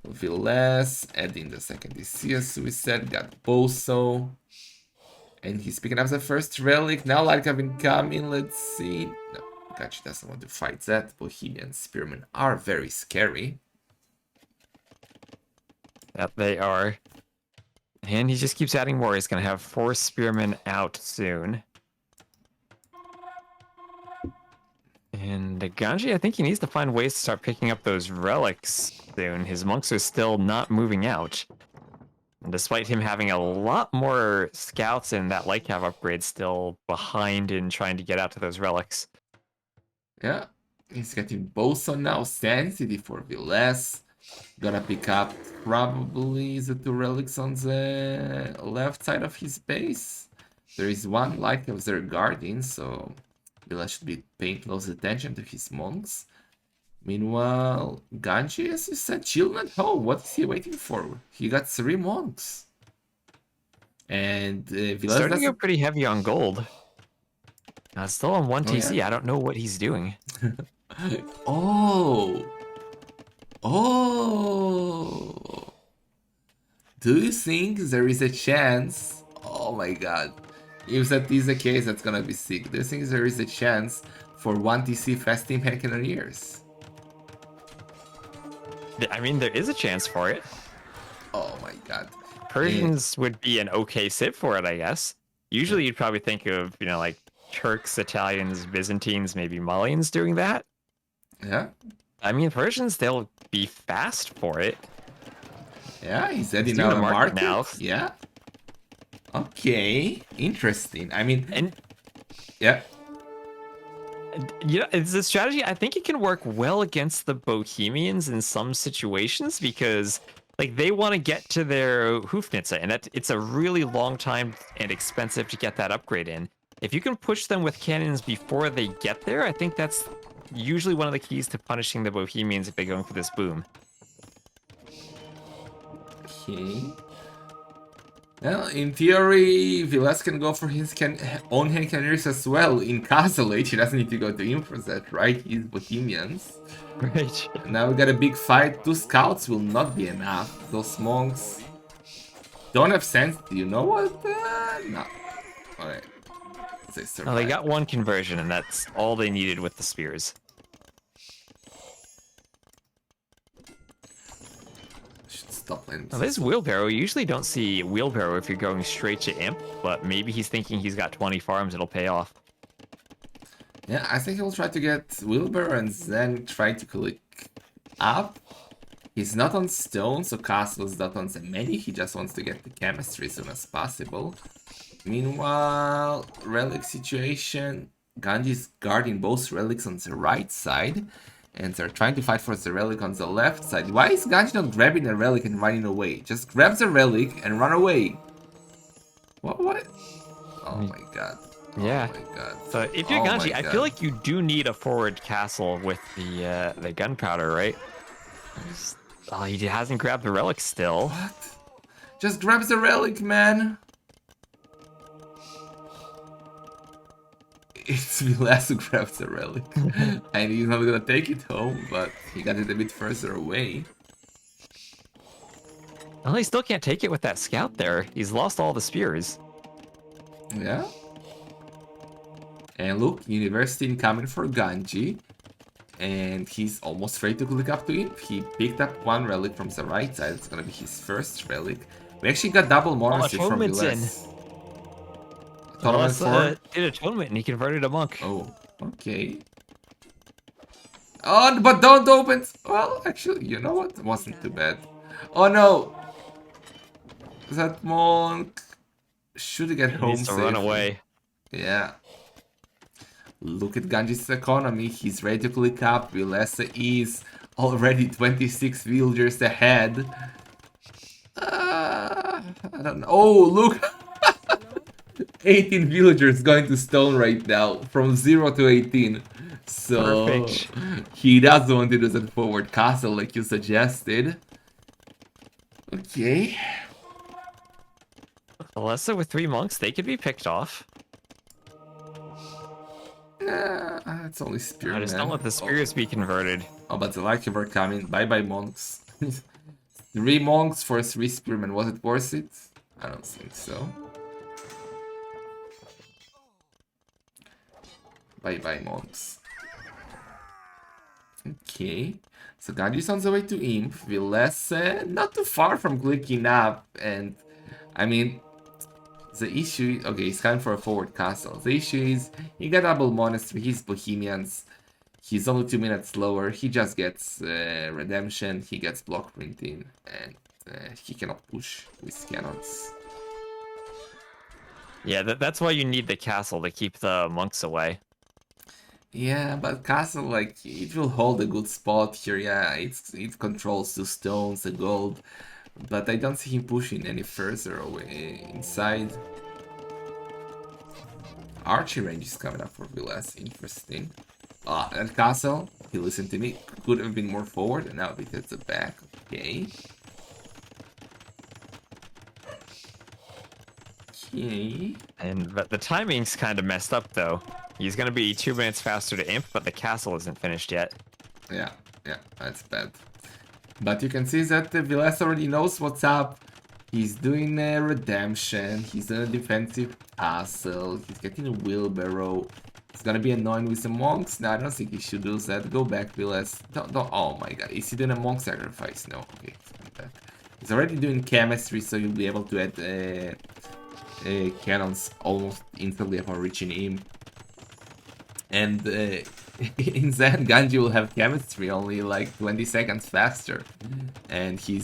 Speaker 1: Villese, adding the second Decisive, we said, got Boso. And he's picking up the first relic. Now light cav incoming, let's see. No, Ganji doesn't want to fight that. Bohemian spearmen are very scary.
Speaker 2: That they are. And he just keeps adding more. He's going to have 4 spearmen out soon. And Ganji, I think he needs to find ways to start picking up those relics soon. His monks are still not moving out. And despite him having a lot more scouts and that light cav upgrade still behind in trying to get out to those relics.
Speaker 1: Yeah, he's getting Boso now. Sensitive for Villese. Gonna pick up probably the 2 relics on the left side of his base. There is one light of their guarding, so Villese should be paying close attention to his monks. Meanwhile, Ganji, as you said, chilling at home. What is he waiting for? He got 3 monks. And Villese
Speaker 2: Starting to
Speaker 1: doesn't...
Speaker 2: go pretty heavy on gold. Still on 1 TC.
Speaker 1: yeah?
Speaker 2: I don't know what he's doing.
Speaker 1: Oh! Oh! Do you think there is a chance? Oh my god. If that is the case, that's gonna be sick. Do you think there is a chance for 1 TC Fast Team Cannoneers?
Speaker 2: I mean, there is a chance for it.
Speaker 1: Oh my god.
Speaker 2: Persians would be an okay sit for it, I guess. Usually you'd probably think of, like Turks, Italians, Byzantines, maybe Malians doing that.
Speaker 1: Yeah.
Speaker 2: I mean, Persians, they'll be fast for it.
Speaker 1: Yeah, he's heading
Speaker 2: doing
Speaker 1: out
Speaker 2: a
Speaker 1: of
Speaker 2: market
Speaker 1: market.
Speaker 2: now.
Speaker 1: Yeah. Okay. Interesting. I mean,
Speaker 2: And
Speaker 1: yeah.
Speaker 2: it's a strategy. I think it can work well against the Bohemians in some situations because, like, they want to get to their Hufnitzer, and it's a really long time and expensive to get that upgrade in. If you can push them with cannons before they get there, I think that's usually one of the keys to punishing the Bohemians if they're going for this boom.
Speaker 1: Okay. Well, in theory, Villese can go for his own hand cannoneers as well. In Castle Age, he doesn't need to go to him for that, right? He's Bohemians.
Speaker 2: Right.
Speaker 1: Now we got a big fight. 2 scouts will not be enough. Those monks don't have sense. Do you know what? No. Alright. They survive.
Speaker 2: No, they got 1 conversion, and that's all they needed with the spears.
Speaker 1: Stop playing.
Speaker 2: Now, there's Wheelbarrow. You usually don't see Wheelbarrow if you're going straight to Imp, but maybe he's thinking he's got 20 farms, it'll pay off.
Speaker 1: Yeah, I think he'll try to get Wilbur and then try to click up. He's not on stone, so Castle is not on the many. He just wants to get the chemistry as soon as possible. Meanwhile, relic situation. Ganji is guarding both relics on the right side. And they're trying to fight for the relic on the left side. Why is Ganji not grabbing the relic and running away? Just grab the relic and run away. What? Oh my god.
Speaker 2: Yeah.
Speaker 1: Oh my god.
Speaker 2: So if you're
Speaker 1: Oh my
Speaker 2: Ganji, I feel
Speaker 1: god.
Speaker 2: like you do need a forward castle with the gunpowder, right? Oh, he hasn't grabbed the relic still.
Speaker 1: What? Just grabs the relic, man. It's Villese who grabs the relic. And he's not gonna take it home, but he got it a bit further away.
Speaker 2: Well, he still can't take it with that scout there. He's lost all the spears.
Speaker 1: Yeah. And look, University incoming for Ganji. And he's almost ready to click up to him. He picked up one relic from the right side. It's gonna be his first relic. We actually got double monastery from
Speaker 2: atonement's in.
Speaker 1: Villese. Atonement for?
Speaker 2: Did atonement and he converted a monk.
Speaker 1: Oh, okay. Oh, but don't open. Well, actually, you know what? It wasn't too bad. Oh no! That monk should get
Speaker 2: He
Speaker 1: home
Speaker 2: needs to run
Speaker 1: safely.
Speaker 2: away.
Speaker 1: Yeah. Look at Ganji's economy. He's ready to click up. Villese is already 26 villagers ahead. I don't know. Oh, look! 18 villagers going to stone right now, from 0 to 18. So,
Speaker 2: Perfect.
Speaker 1: he does want to do that forward castle like you suggested. Okay.
Speaker 2: Alessa with 3 monks, they could be picked off.
Speaker 1: It's only spearmen.
Speaker 2: Just don't let the spears be converted.
Speaker 1: Oh, but the Lycav are coming. Bye-bye, monks. 3 monks for 3 spearmen. Was it worth it? I don't think so. Bye-bye, monks. Okay. So Ganji's on the way to Imp. Villese, not too far from clicking up. And, I mean, the issue... Okay, he's coming for a forward castle. The issue is, he got double monastery, he's Bohemians. He's only 2 minutes slower. He just gets redemption, he gets block printing, and he cannot push with cannons.
Speaker 2: Yeah, that's why you need the castle to keep the monks away.
Speaker 1: Yeah, but castle, like, it will hold a good spot here. Yeah, it controls the stones, the gold, but I don't see him pushing any further away inside. Archery range is coming up for Villese. Interesting. Ah, that castle, he listened to me, could have been more forward, and now it hits the back. Okay. Okay.
Speaker 2: But the timing's kind of messed up, though. He's gonna be 2 minutes faster to imp, but the castle isn't finished yet.
Speaker 1: Yeah, that's bad. But you can see that Villese already knows what's up. He's doing a redemption, he's doing a defensive castle, he's getting a wheelbarrow. It's gonna be annoying with the monks. No, I don't think he should do that. Go back, Villese. Don't, oh my god, is he doing a monk sacrifice? No, okay, he's already doing chemistry, so you'll be able to add cannons almost instantly upon reaching him. And in Zen, Ganji will have chemistry only like 20 seconds faster. And he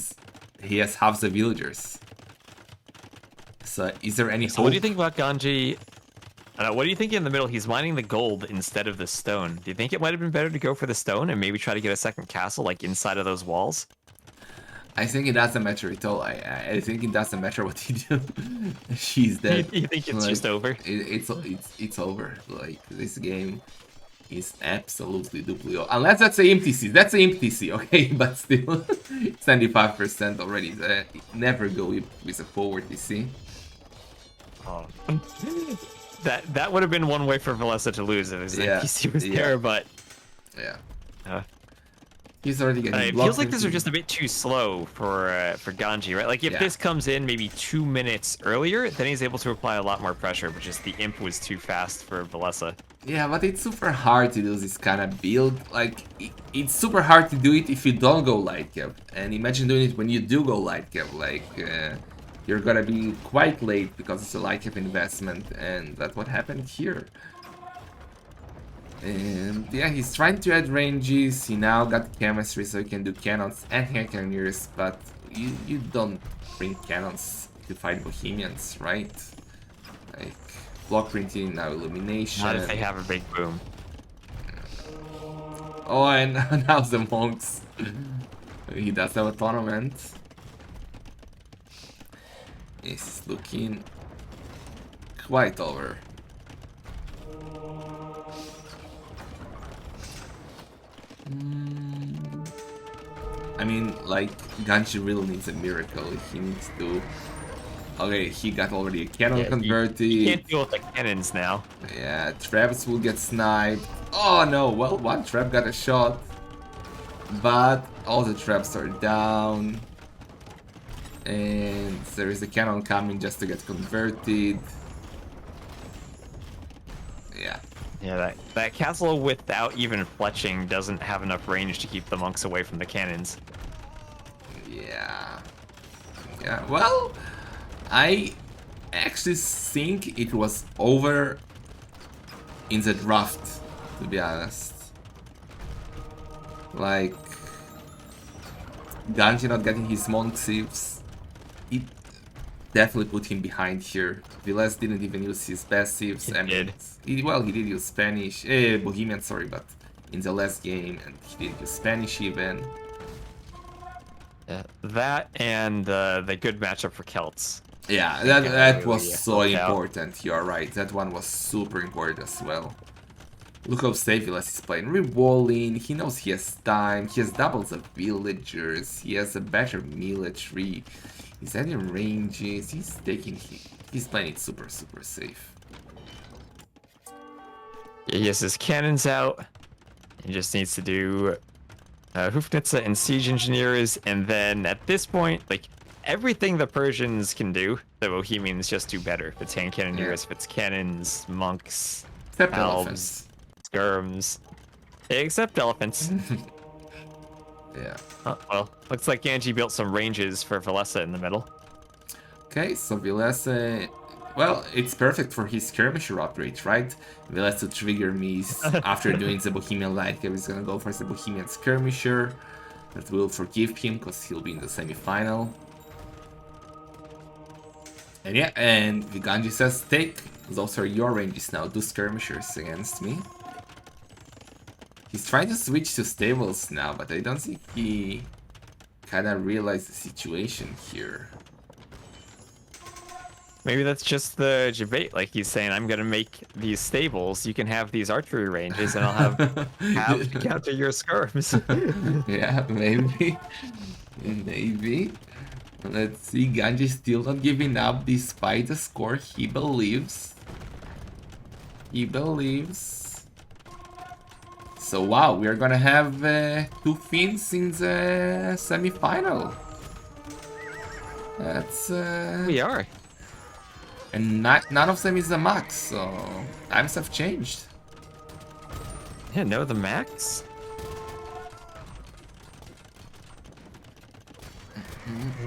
Speaker 1: has half the villagers. So is there any
Speaker 2: So
Speaker 1: hope?
Speaker 2: what do you think about Ganji? What do you think in the middle? He's mining the gold instead of the stone. Do you think it might have been better to go for the stone and maybe try to get a second castle like inside of those walls?
Speaker 1: I think it doesn't matter at all. I think it doesn't matter what you do. She's dead.
Speaker 2: You think it's
Speaker 1: like,
Speaker 2: just over?
Speaker 1: It's over. Like, this game is absolutely duply over. Unless that's a MTC. That's a MTC, okay? But still, it's 95% already. Never go with a forward TC.
Speaker 2: Oh. That would have been one way for Villese to lose if his NPC was there, but...
Speaker 1: Yeah. He's already getting
Speaker 2: it feels like these are just a bit too slow for Ganji, right? Like, if this comes in maybe 2 minutes earlier, then he's able to apply a lot more pressure, but just the imp was too fast for Villese.
Speaker 1: Yeah, but it's super hard to do this kind of build. Like, it's super hard to do it if you don't go light cap. And imagine doing it when you do go light cap. Like, you're gonna be quite late because it's a light cap investment, and that's what happened here. And yeah, he's trying to add ranges. He now got chemistry, so he can do cannons and hand cannoneers, but you don't bring cannons to fight Bohemians, right? Like, block printing, now illumination.
Speaker 2: Not if they have a big boom.
Speaker 1: Oh, and now the monks. He does have a tournament. He's looking quite over. I mean, like, Ganji really needs a miracle. He needs to... Okay, he got already a cannon
Speaker 2: Yeah,
Speaker 1: converted.
Speaker 2: you can't deal with the cannons now.
Speaker 1: Yeah, traps will get sniped. Oh no, well, one trap got a shot. But all the traps are down. And there is a cannon coming just to get converted. Yeah.
Speaker 2: Yeah, that castle without even fletching doesn't have enough range to keep the monks away from the cannons.
Speaker 1: Yeah. Yeah, well, I actually think it was over in the draft, to be honest. Like, Ganji not getting his monk saves, it definitely put him behind here. Villese didn't even use his passives.
Speaker 2: He did.
Speaker 1: Well, he did use Spanish, Bohemian, sorry, but in the last game, and he did use Spanish even.
Speaker 2: Yeah, that and the good matchup for Celts.
Speaker 1: Yeah, that was
Speaker 2: really
Speaker 1: so
Speaker 2: helped out.
Speaker 1: important. You're right. That one was super important as well. Look how safe Villese is playing. Rewalling, he knows he has time, he has doubles of villagers, he has a better military, he's adding ranges, he's playing it super safe.
Speaker 2: Yeah, he has his cannons out. He just needs to do Hoofnitze and Siege Engineers, and then at this point, like, everything the Persians can do, the Bohemians just do better. If it's hand cannoneers, if it's cannons, monks,
Speaker 1: Except
Speaker 2: elves,
Speaker 1: elephants.
Speaker 2: skirms. Except elephants.
Speaker 1: Yeah.
Speaker 2: Oh, well, looks like Ganji built some ranges for Villese in the middle.
Speaker 1: Okay, so Villese... Well, it's perfect for his skirmisher upgrade, right? Villese to trigger me after doing the Bohemian Light. He's gonna go for the Bohemian skirmisher. That will forgive him, because he'll be in the semi-final. And yeah, and Ganji says, take, those are your ranges now, do skirmishers against me. He's trying to switch to stables now, but I don't think he kinda realized the situation here.
Speaker 2: Maybe that's just the debate. Like, he's saying, I'm gonna make these stables, you can have these archery ranges, and I'll have to counter your skirms.
Speaker 1: Yeah, maybe. Maybe. Let's see, Ganji still not giving up despite the score. He believes. He believes. So wow, we are gonna have two Finns in the semi-final. That's
Speaker 2: We are.
Speaker 1: and none of them is a max, so times have changed.
Speaker 2: Yeah, no, the max.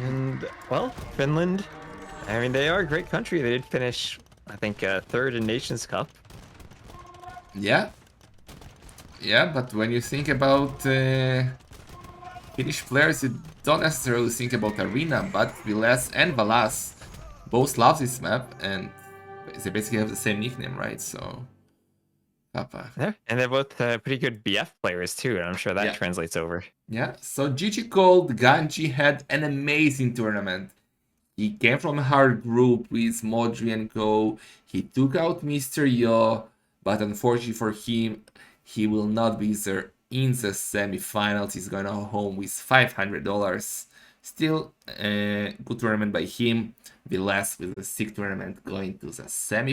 Speaker 2: And, well, Finland, I mean, they are a great country. They did finish, I think, third in Nations Cup.
Speaker 1: Yeah. Yeah, but when you think about Finnish players, you don't necessarily think about Arena, but Villese and Valas both love this map, and they basically have the same nickname, right? So, Papa.
Speaker 2: Yeah, and they're both pretty good BF players, too, and I'm sure that
Speaker 1: Yeah.
Speaker 2: translates over.
Speaker 1: Yeah, so GG Cold, Ganji had an amazing tournament. He came from a hard group with Modri and Co. He took out Mr. Yo, but unfortunately for him, he will not be there in the semi-finals. He's going home with $500. Still, good tournament by him. Villese with a sick tournament going to the semi